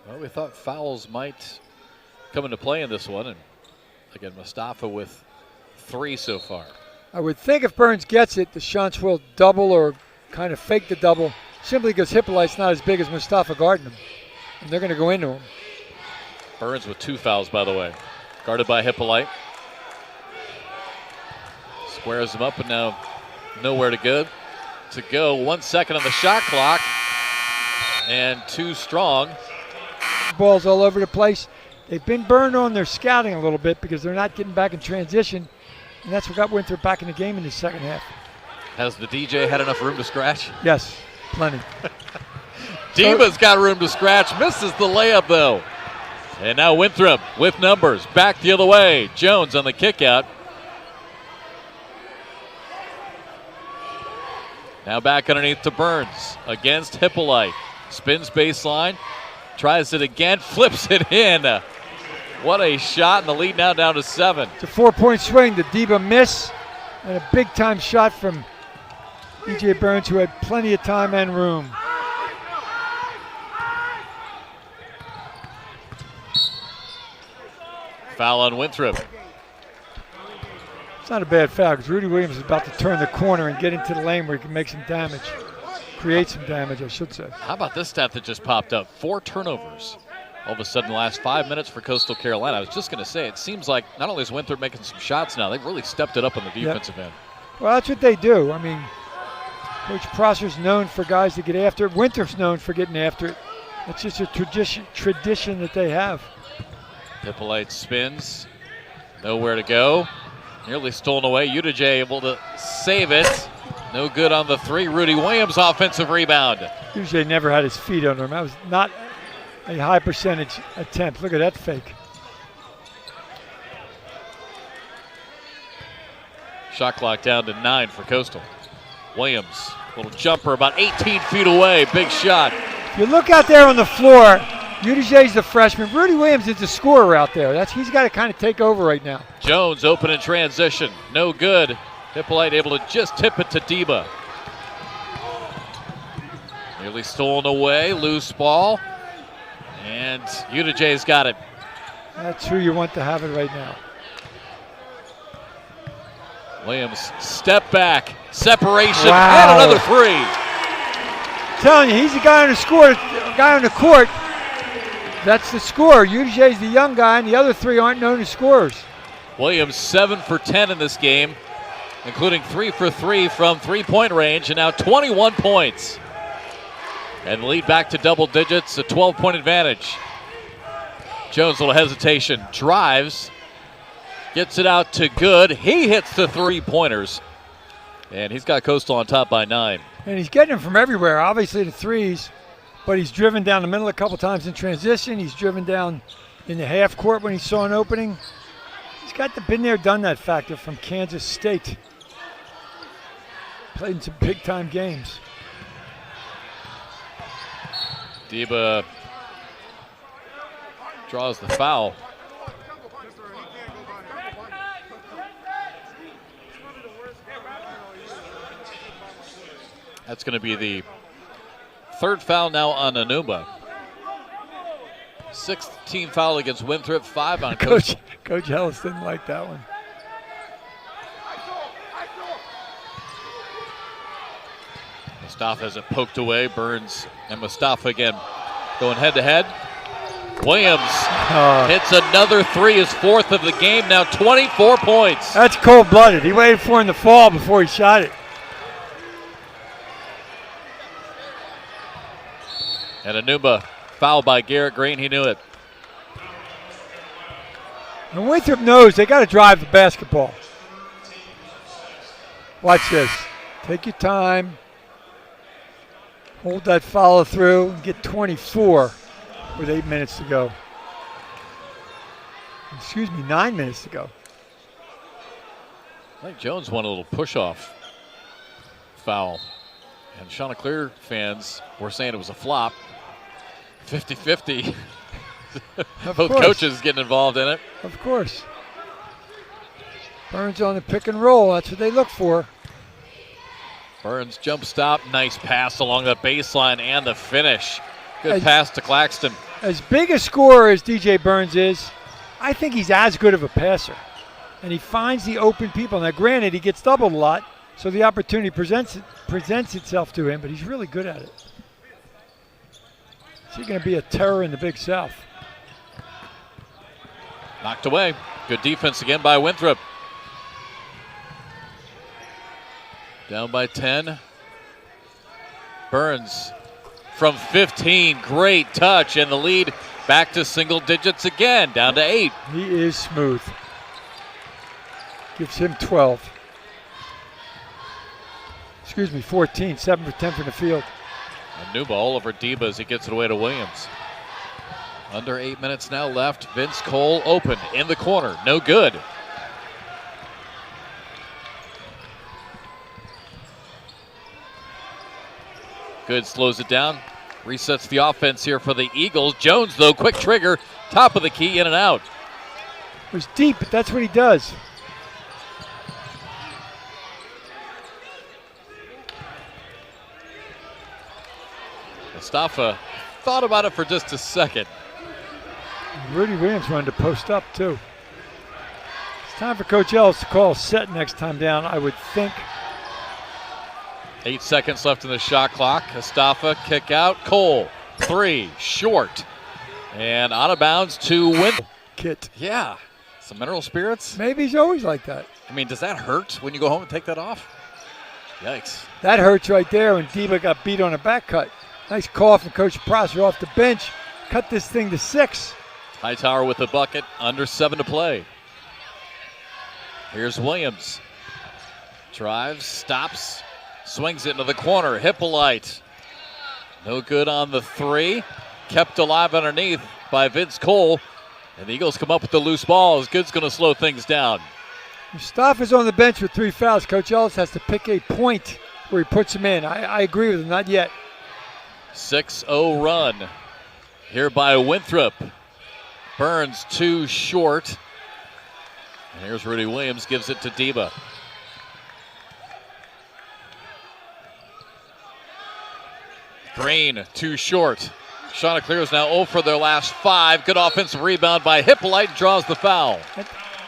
Well, we thought fouls might come into play in this one. And again, Mustafa with 3 so far. I would think if Burns gets it, the Shants will double or kind of fake the double simply because Hippolyte's not as big as Mustafa guarding him. And they're going to go into him. Burns with 2 fouls, by the way. Guarded by Hippolyte. Squares him up, and now nowhere to go. 1 second on the shot clock. And too strong. Balls all over the place. They've been burned on their scouting a little bit because they're not getting back in transition. And that's what got Winthrop back in the game in the second half. Has the DJ had enough room to scratch? Yes, plenty. Diva's got room to scratch. Misses the layup, though. And now Winthrop with numbers. Back the other way. Jones on the kick out. Now back underneath to Burns against Hippolyte. Spins baseline. Tries it again. Flips it in. What a shot. And the lead now down to 7. It's a 4-point swing. The Diva miss. And a big-time shot from DJ Burns, who had plenty of time and room. Foul on Winthrop. It's not a bad foul because Rudy Williams is about to turn the corner and get into the lane where he can make some damage. Create some damage, I should say. How about this stat that just popped up? 4 turnovers. All of a sudden, the last 5 minutes for Coastal Carolina. I was just going to say, it seems like not only is Winthrop making some shots now, they've really stepped it up on the defensive end. Well, that's what they do. I mean, Coach Prosser's known for guys to get after it. Winthrop's known for getting after it. It's just a tradition that they have. Hippolyte spins. Nowhere to go. Nearly stolen away. Udaj able to save it. No good on the 3. Rudy Williams offensive rebound. Usually never had his feet under him. That was not a high percentage attempt. Look at that fake. Shot clock down to 9 for Coastal. Williams, little jumper about 18 feet away. Big shot. If you look out there on the floor, Udaj's the freshman. Rudy Williams is the scorer out there. He's got to kind of take over right now. Jones open in transition. No good. Hippolyte able to just tip it to Deba. Nearly stolen away. Loose ball. And Udaj's got it. That's who you want to have it right now. Williams, step back. Separation. Wow. And another 3. I'm telling you, he's the guy on the court. That's the scorer. Udaj's the young guy, and the other 3 aren't known as scorers. Williams 7 for 10 in this game, including 3 for 3 from three-point range, and now 21 points. And lead back to double digits, a 12-point advantage. Jones, a little hesitation, drives, gets it out to Good. He hits the 3-pointers, and he's got Coastal on top by 9. And he's getting them from everywhere, obviously the threes, but he's driven down the middle a couple times in transition. He's driven down in the half court when he saw an opening. He's got the been there, done that factor from Kansas State. Played in some big-time games. Deba draws the foul. That's going to be the 3rd foul now on Anumba. 6th team foul against Winthrop, 5 on Coach. Coach Ellis didn't like that one. Mustafa has it poked away. Burns and Mustafa again going head to head. Williams hits another 3, his 4th of the game, now 24 points. That's cold-blooded. He waited for him to fall before he shot it. And Anumba fouled by Garrett Green. He knew it. And Winthrop knows they got to drive the basketball. Watch this. Take your time. Hold that follow through and get 24. with 8 minutes to go. Excuse me, 9 minutes to go. I think Jones won a little push-off foul. And Chanticleer fans were saying it was a flop. 50-50. Both coaches getting involved in it. Of course. Burns on the pick and roll. That's what they look for. Burns jump stop. Nice pass along the baseline and the finish. Good pass to Claxton. As big a scorer as DJ Burns is, I think he's as good of a passer. And he finds the open people. Now, granted, he gets doubled a lot, so the opportunity presents itself to him, but he's really good at it. Is he going to be a terror in the Big South? Knocked away. Good defense again by Winthrop. Down by 10. Burns from 15. Great touch, and the lead back to single digits again, down to 8. He is smooth. Gives him 12. Excuse me, 14. 7 for 10 from the field. A new ball over Deba as he gets it away to Williams. Under 8 minutes now left. Vince Cole open in the corner. No good. Good, slows it down. Resets the offense here for the Eagles. Jones, though, quick trigger. Top of the key, in and out. It was deep, but that's what he does. Mustafa thought about it for just a second. Rudy Williams wanted to post up, too. It's time for Coach Ellis to call a set next time down, I would think. 8 seconds left in the shot clock. Mustafa, kick out. Cole, 3, short. And out of bounds to Winthrop. Kit. Yeah, some mineral spirits. Maybe he's always like that. I mean, does that hurt when you go home and take that off? Yikes. That hurts right there when Deba got beat on a back cut. Nice call from Coach Prosser off the bench. Cut this thing to 6. Hightower with the bucket, under 7 to play. Here's Williams. Drives, stops, swings it into the corner. Hippolyte. No good on the 3. Kept alive underneath by Vince Cole. And the Eagles come up with the loose ball. Good's going to slow things down. Mustafa's on the bench with 3 fouls. Coach Ellis has to pick a point where he puts him in. I agree with him, not yet. 6-0 run here by Winthrop. Burns 2 short. And here's Rudy Williams, gives it to Deba. Green 2 short. Chanticleer is now 0 for their last 5. Good offensive rebound by Hippolyte, draws the foul.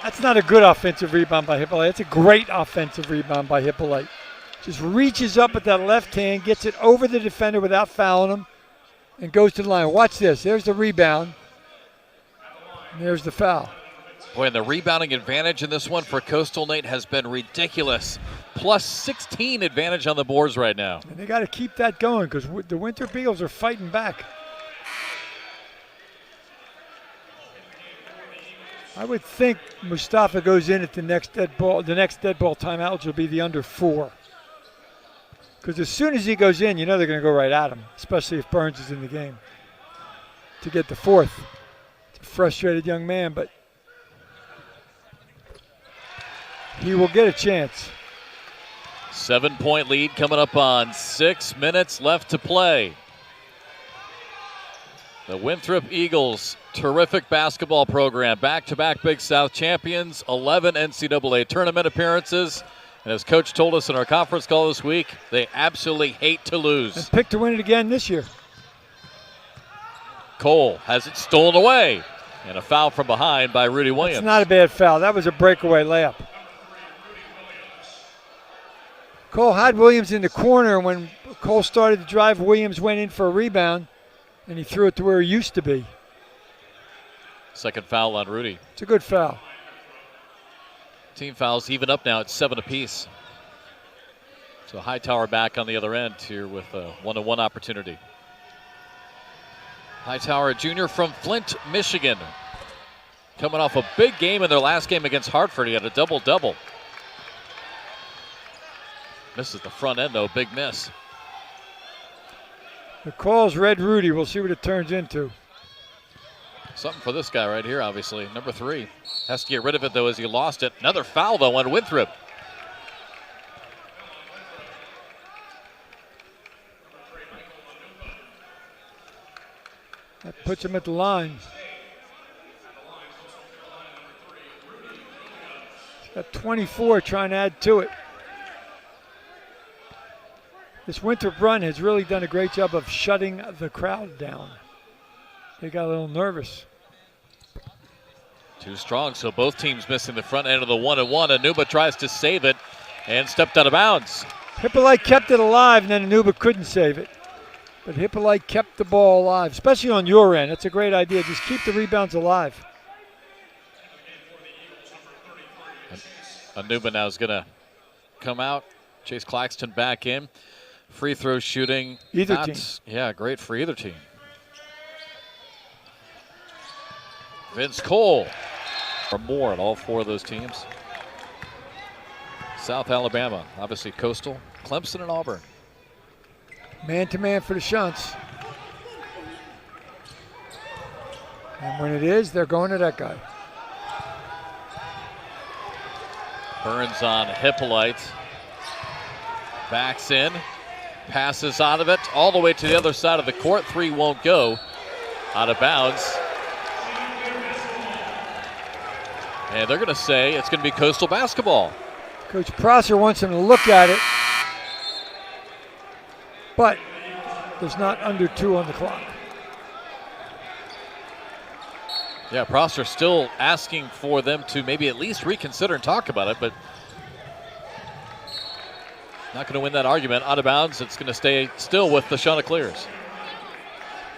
That's not a good offensive rebound by Hippolyte. It's a great offensive rebound by Hippolyte. Just reaches up with that left hand, gets it over the defender without fouling him, and goes to the line. Watch this. There's the rebound. And there's the foul. Boy, and the rebounding advantage in this one for Coastal, Nate, has been ridiculous. Plus 16 advantage on the boards right now. And they got to keep that going because the Winthrop Eagles are fighting back. I would think Mustafa goes in at the next dead ball. The next dead ball timeout, which will be the under 4. Because as soon as he goes in, you know they're going to go right at him, especially if Burns is in the game. To get the 4th. It's a frustrated young man, but he will get a chance. 7-point lead coming up on 6 minutes left to play. The Winthrop Eagles, terrific basketball program. Back-to-back Big South champions, 11 NCAA tournament appearances. And as Coach told us in our conference call this week, they absolutely hate to lose. And picked to win it again this year. Cole has it stolen away. And a foul from behind by Rudy Williams. It's not a bad foul. That was a breakaway layup. Cole had Williams in the corner. When Cole started to drive, Williams went in for a rebound, and he threw it to where he used to be. Second foul on Rudy. It's a good foul. Team fouls even up now at 7 apiece. So Hightower back on the other end here with a 1-on-1 opportunity. Hightower, a junior from Flint, Michigan. Coming off a big game in their last game against Hartford. He had a double-double. Misses the front end, though. Big miss. The call's red Rudy. We'll see what it turns into. Something for this guy right here, obviously. Number 3. Has to get rid of it, though, as he lost it. Another foul, though, on Winthrop. That puts him at the line. He's got 24, trying to add to it. This Winthrop run has really done a great job of shutting the crowd down. They got a little nervous. Too strong, so both teams missing the front end of the 1-1. Anuba tries to save it and stepped out of bounds. Hippolyte kept it alive, and then Anuba couldn't save it. But Hippolyte kept the ball alive, especially on your end. That's a great idea. Just keep the rebounds alive. Anuba now is going to come out. Chase Claxton back in. Free throw shooting. Either team. Yeah, great for either team. Vince Cole. Or more at all 4 of those teams. South Alabama, obviously Coastal, Clemson, and Auburn. Man-to-man for the Shunts. And when it is, they're going to that guy. Burns on Hippolyte. Backs in. Passes out of it all the way to the other side of the court. 3 won't go. Out of bounds. And they're going to say it's going to be Coastal basketball. Coach Prosser wants him to look at it, but there's not under 2 on the clock. Yeah, Prosser still asking for them to maybe at least reconsider and talk about it, but not going to win that argument. Out of bounds, it's going to stay still with the Chanticleers.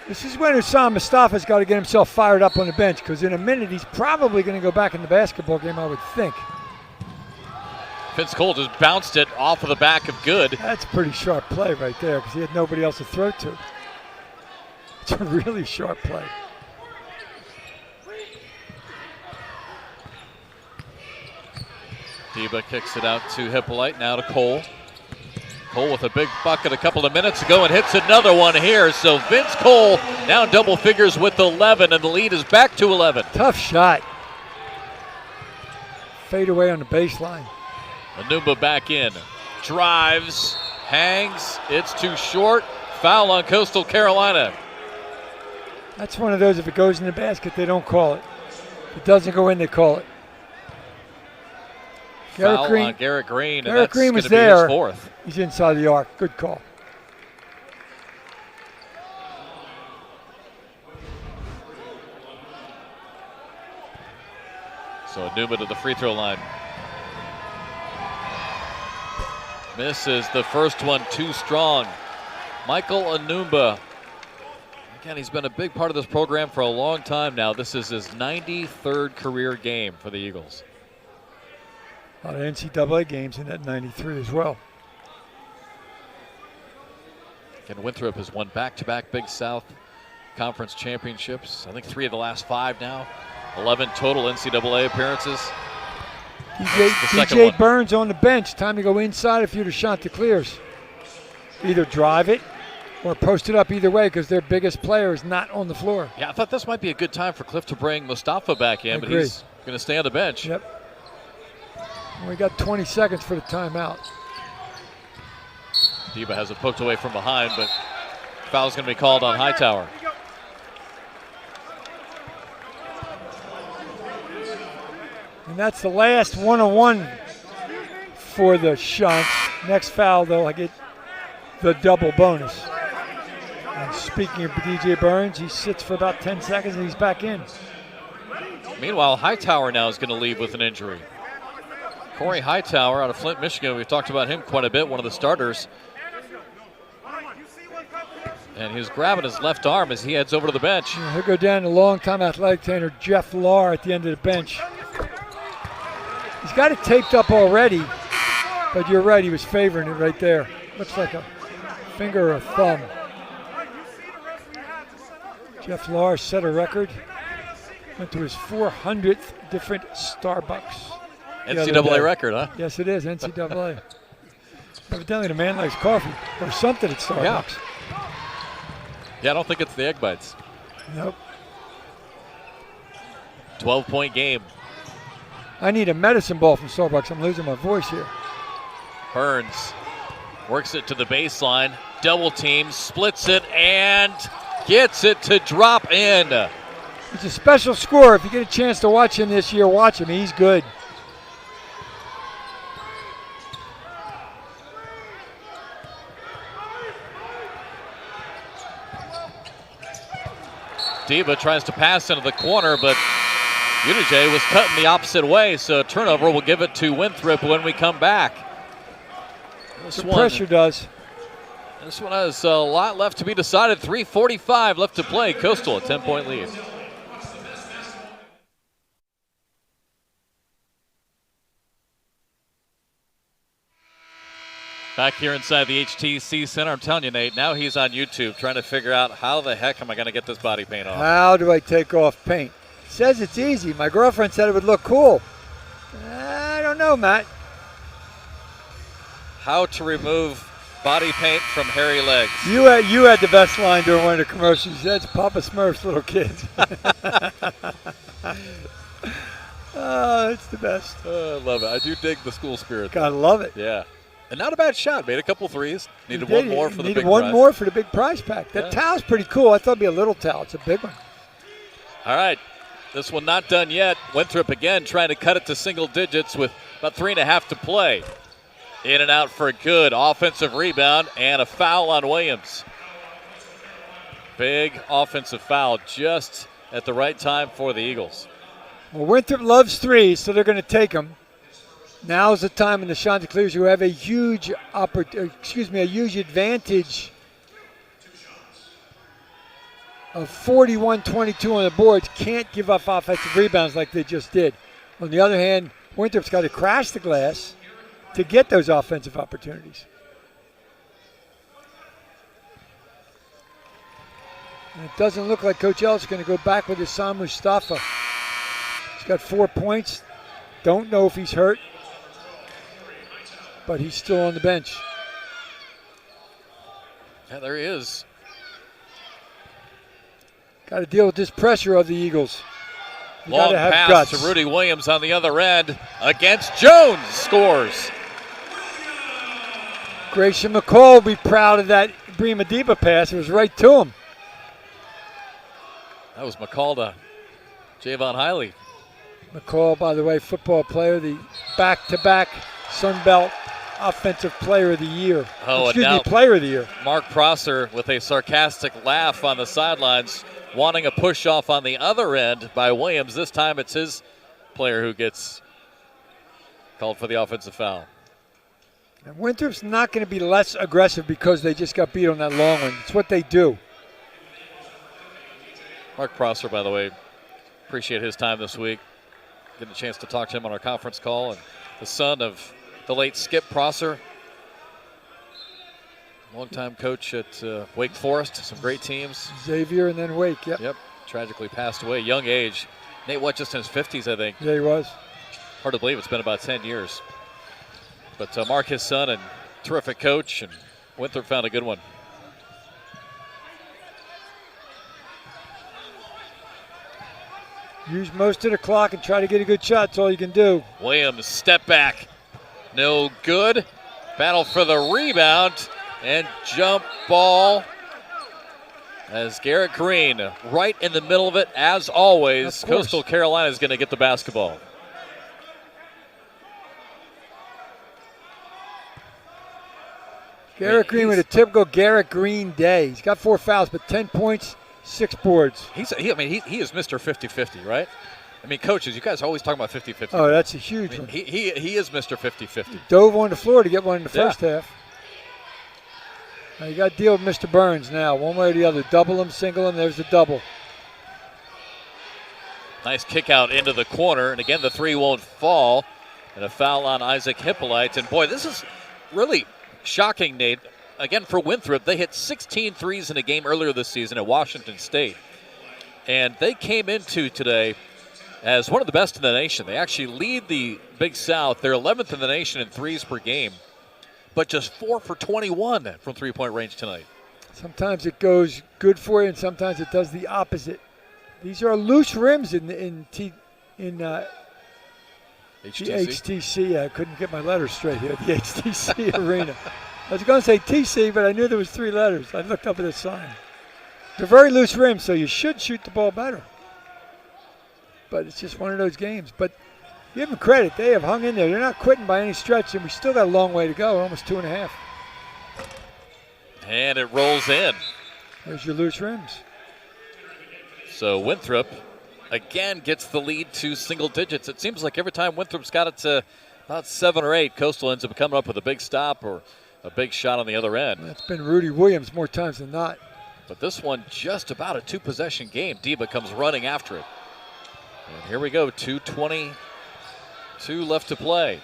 This is when Hussam Mustafa's got to get himself fired up on the bench, because in a minute he's probably going to go back in the basketball game, I would think. Vince Cole just bounced it off of the back of Good. That's a pretty sharp play right there, because he had nobody else to throw to. It's a really sharp play. Diba kicks it out to Hippolyte, now to Cole. Cole with a big bucket a couple of minutes ago and hits another one here. So Vince Cole now double figures with 11, and the lead is back to 11. Tough shot. Fade away on the baseline. Anuba back in. Drives, hangs, it's too short. Foul on Coastal Carolina. That's one of those, if it goes in the basket, they don't call it. If it doesn't go in, they call it. Foul on Garrett Green, and Garrett that's Green going was to be there. his 4th. He's inside the arc. Good call. So Anuba to the free throw line. Misses the first one, too strong. Michael Anuba. Again, he's been a big part of this program for a long time now. This is his 93rd career game for the Eagles. A lot of NCAA games in that 93 as well. And Winthrop has won back-to-back Big South Conference championships. I think 3 of the last 5 now. 11 total NCAA appearances. DJ Burns on the bench. Time to go inside if you're the Chanticleers. Either drive it or post it up, either way, because their biggest player is not on the floor. Yeah, I thought this might be a good time for Cliff to bring Mustafa back in, but he's going to stay on the bench. Yep. We got 20 seconds for the timeout. Diba has it poked away from behind, but foul's going to be called on Hightower. And that's the last one-on-one for the Shunts. Next foul, though, I get the double bonus. And speaking of DJ Burns, he sits for about 10 seconds and he's back in. Meanwhile, Hightower now is going to leave with an injury. Corey Hightower out of Flint, Michigan. We've talked about him quite a bit, one of the starters. And he was grabbing his left arm as he heads over to the bench. Yeah, he'll go down to long-time athletic trainer Jeff Lahr at the end of the bench. He's got it taped up already, but you're right, he was favoring it right there. Looks like a finger or a thumb. Jeff Lahr set a record. Went to his 400th different Starbucks. NCAA record, huh? Yes, it is, NCAA. Evidently the man likes coffee or something at Starbucks. Yeah, I don't think it's the egg bites. Nope. 12-point game. I need a medicine ball from Starbucks. I'm losing my voice here. Burns works it to the baseline. Double team, splits it, and gets it to drop in. He's a special scorer. If you get a chance to watch him this year, watch him. He's good. Diba tries to pass into the corner, but Udije was cutting the opposite way, so turnover will give it to Winthrop when we come back. The pressure does. This one has a lot left to be decided. 3:45 left to play. Coastal a 10-point lead. Back here inside the HTC Center, I'm telling you, Nate, now he's on YouTube trying to figure out how the heck am I going to get this body paint off. How do I take off paint? It says it's easy. My girlfriend said it would look cool. I don't know, Matt. How to remove body paint from hairy legs. You had the best line during one of the commercials. That's Papa Smurf's little kids. Oh, it's the best. I love it. I do dig the school spirit. Gotta love it. Yeah. And not a bad shot. Made a couple threes. Needed one more for the big prize. Needed one more for the big prize pack. That towel's pretty cool. I thought it'd be a little towel. It's a big one. All right. This one not done yet. Winthrop again trying to cut it to single digits with about 3.5 to play. In and out for a good offensive rebound and a foul on Williams. Big offensive foul just at the right time for the Eagles. Well, Winthrop loves threes, so they're going to take them. Now's the time in the Chanticleers, who have a huge advantage of 41-22 on the boards, can't give up offensive rebounds like they just did. On the other hand, Winthrop's got to crash the glass to get those offensive opportunities. And it doesn't look like Coach Ellis is going to go back with Hassan Mustafa. He's got 4 points. Don't know if he's hurt, but he's still on the bench. Yeah, there he is. Got to deal with this pressure of the Eagles. Long pass to Rudy Williams on the other end against Jones. Scores. Grayson McCall will be proud of that Brima Diba pass. It was right to him. That was McCall to Javon Hiley. McCall, by the way, football player, the back-to-back Sun Belt Offensive Player of the Year. Player of the Year. Mark Prosser with a sarcastic laugh on the sidelines, wanting a push-off on the other end by Williams. This time it's his player who gets called for the offensive foul. And Winthrop's not going to be less aggressive because they just got beat on that long one. It's what they do. Mark Prosser, by the way, appreciate his time this week. Getting a chance to talk to him on our conference call. And the son of the late Skip Prosser, longtime coach at Wake Forest, some great teams. Xavier and then Wake, yep. Yep, tragically passed away, young age. Nate, just in his 50s, I think. Yeah, he was. Hard to believe it's been about 10 years. But Mark, his son, and terrific coach, and Winthrop found a good one. Use most of the clock and try to get a good shot. That's all you can do. Williams, step back. No good. Battle for the rebound and jump ball. As Garrett Green right in the middle of it, as always. Coastal Carolina is going to get the basketball. Garrett Green with a typical Garrett Green day. He's got 4 fouls, but 10 points, 6 boards. He is Mr. 50-50, right? I mean, coaches, you guys are always talking about 50-50. Oh, that's a huge one. He is Mr. 50-50. Dove on the floor to get one in the first half. Now you got to deal with Mr. Burns now, one way or the other. Double him, single him, there's the double. Nice kick out into the corner, and again, the three won't fall. And a foul on Isaac Hippolyte. And boy, this is really shocking, Nate. Again, for Winthrop, they hit 16 threes in a game earlier this season at Washington State. And they came into today as one of the best in the nation. They actually lead the Big South. They're 11th in the nation in threes per game, but just 4 for 21 from three-point range tonight. Sometimes it goes good for you, and sometimes it does the opposite. These are loose rims in in HTC. the HTC. I couldn't get my letters straight here. The HTC arena. I was going to say TC, but I knew there was 3 letters. I looked up at the sign. They're very loose rims, so you should shoot the ball better. But it's just one of those games. But give them credit. They have hung in there. They're not quitting by any stretch, and we still got a long way to go, almost 2.5. And it rolls in. There's your loose rims. So Winthrop again gets the lead to single digits. It seems like every time Winthrop's got it to about 7 or 8, Coastal ends up coming up with a big stop or a big shot on the other end. That's been Rudy Williams more times than not. But this one just about a 2-possession game. Deba comes running after it. And here we go, 2:22 left to play.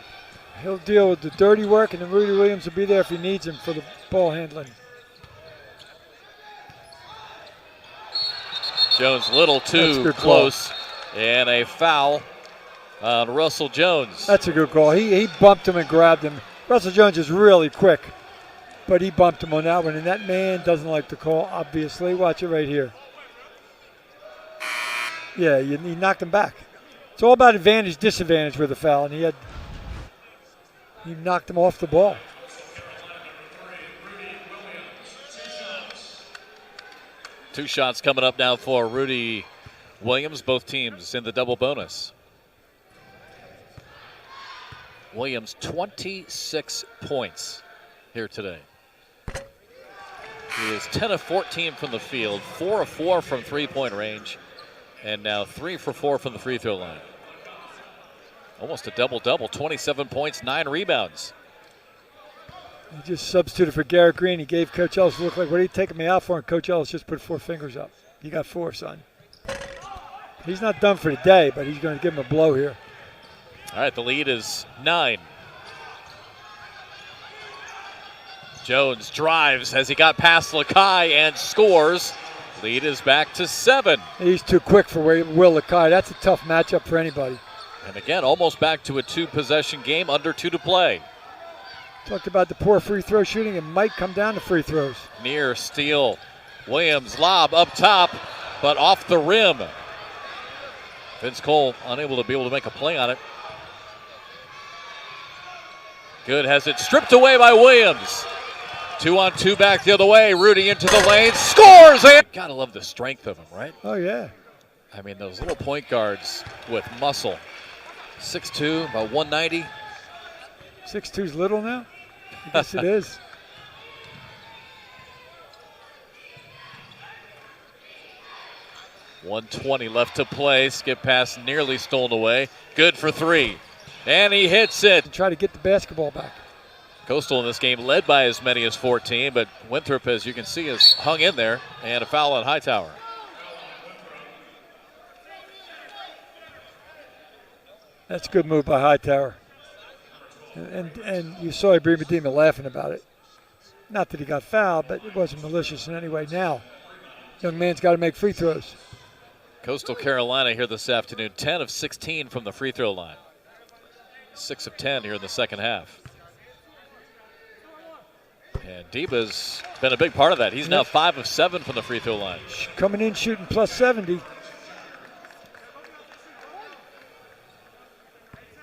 He'll deal with the dirty work, and then Rudy Williams will be there if he needs him for the ball handling. Jones a little too close, and a foul on Russell Jones. That's a good call. He bumped him and grabbed him. Russell Jones is really quick, but he bumped him on that one, and that man doesn't like the call, obviously. Watch it right here. Yeah, he knocked him back. It's all about advantage, disadvantage with the foul, and he knocked him off the ball. Two shots coming up now for Rudy Williams, both teams in the double bonus. Williams, 26 points here today. He is 10 of 14 from the field, 4 of 4 from three-point range, and now 3 for 4 from the free throw line. Almost a double-double, 27 points, 9 rebounds. He just substituted for Garrett Green. He gave Coach Ellis a look like, what are you taking me out for? And Coach Ellis just put 4 fingers up. You got 4, son. He's not done for the day, but he's going to give him a blow here. All right, the lead is 9. Jones drives as he got past Lakai and scores. Lead is back to 7. He's too quick for Will Lakai. That's a tough matchup for anybody. And again, almost back to a 2-possession game, under 2 to play. Talked about the poor free throw shooting. It might come down to free throws. Near steal. Williams lob up top, but off the rim. Vince Cole unable to make a play on it. Good, has it stripped away by Williams. 2-on-2 back the other way. Rudy into the lane, scores! And gotta love the strength of him, right? Oh, yeah. I mean, those little point guards with muscle. 6'2", about 190. 6'2's little now? I guess it is. .120 left to play. Skip pass nearly stolen away. Good for 3. And he hits it. Try to get the basketball back. Coastal in this game led by as many as 14, but Winthrop, as you can see, has hung in there, and a foul on Hightower. That's a good move by Hightower. And you saw Ibrahim Medina laughing about it. Not that he got fouled, but it wasn't malicious in any way. Now, young man's got to make free throws. Coastal Carolina here this afternoon, 10 of 16 from the free throw line. 6 of 10 here in the second half. And Deba's been a big part of that. He's now 5 of 7 from the free throw line. Coming in shooting plus 70.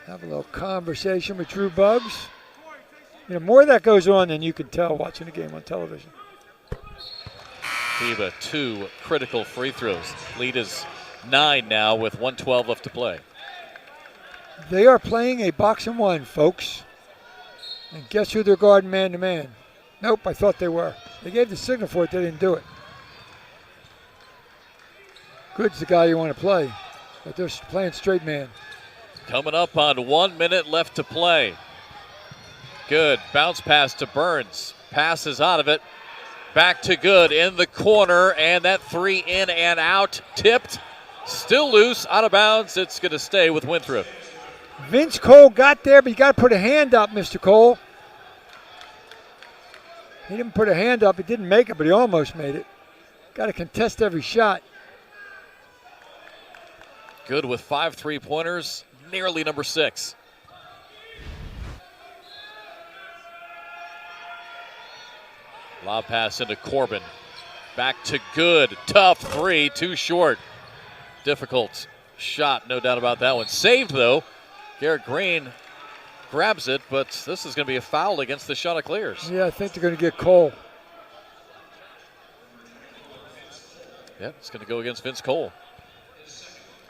Have a little conversation with Drew Buggs. You know, more of that goes on than you can tell watching the game on television. Deba, 2 critical free throws. Lead is 9 now with 1:12 left to play. They are playing a box and one, folks. And guess who they're guarding man-to-man? Nope, I thought they were. They gave the signal for it, they didn't do it. Good's the guy you want to play, but they're playing straight man. Coming up on 1 minute left to play. Good, bounce pass to Burns. Passes out of it. Back to Good in the corner, and that 3 in and out. Tipped, still loose, out of bounds. It's going to stay with Winthrop. Vince Cole got there, but you got to put a hand up, Mr. Cole. He didn't put a hand up. He didn't make it, but he almost made it. Got to contest every shot. Good with 5 3-pointers, nearly number 6. Lob pass into Corbin. Back to Good. Tough 3, too short. Difficult shot, no doubt about that one. Saved, though. Garrett Green grabs it, but this is going to be a foul against the Chanticleers. Yeah, I think they're going to get Cole. Yep, it's going to go against Vince Cole.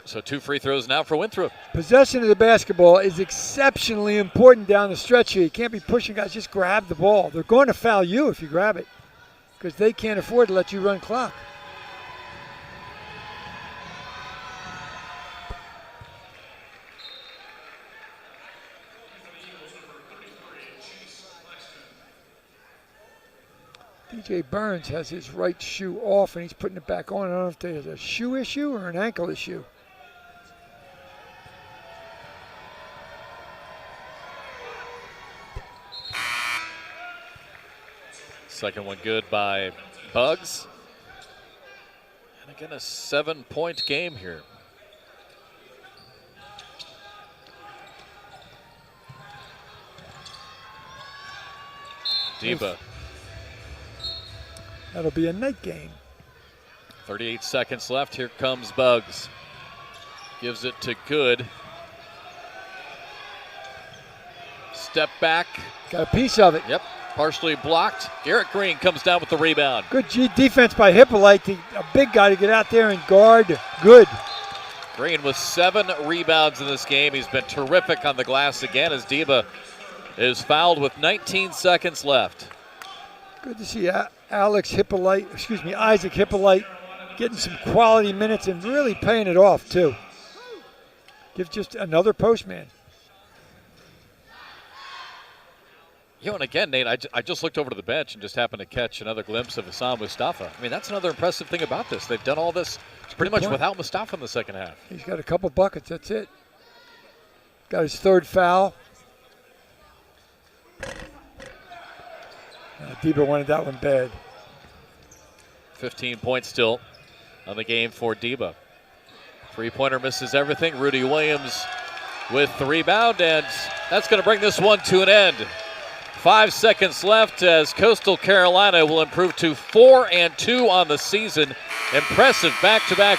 So 2 free throws now for Winthrop. Possession of the basketball is exceptionally important down the stretch here. You can't be pushing guys, just grab the ball. They're going to foul you if you grab it because they can't afford to let you run clock. DJ Burns has his right shoe off and he's putting it back on. I don't know if there's a shoe issue or an ankle issue. Second one good by Bugs. And again, a 7-point game here. Deba. That'll be a night game. 38 seconds left. Here comes Bugs. Gives it to Good. Step back. Got a piece of it. Yep. Partially blocked. Garrett Green comes down with the rebound. Good defense by Hippolyte, a big guy to get out there and guard. Good. Green with 7 rebounds in this game. He's been terrific on the glass again as Deba is fouled with 19 seconds left. Good to see Isaac Hippolyte getting some quality minutes and really paying it off too. Give just another postman. You know, and again, Nate, I just looked over to the bench and just happened to catch another glimpse of Hassan Mustafa. I mean, that's another impressive thing about this. They've done all this pretty much without Mustafa in the second half. He's got a couple buckets, that's it. Got his 3rd foul. Deba wanted that one bad. 15 points still on the game for Deba. 3-pointer misses everything. Rudy Williams with the rebound, and that's going to bring this one to an end. 5 seconds left as Coastal Carolina will improve to 4-2 on the season. Impressive back-to-back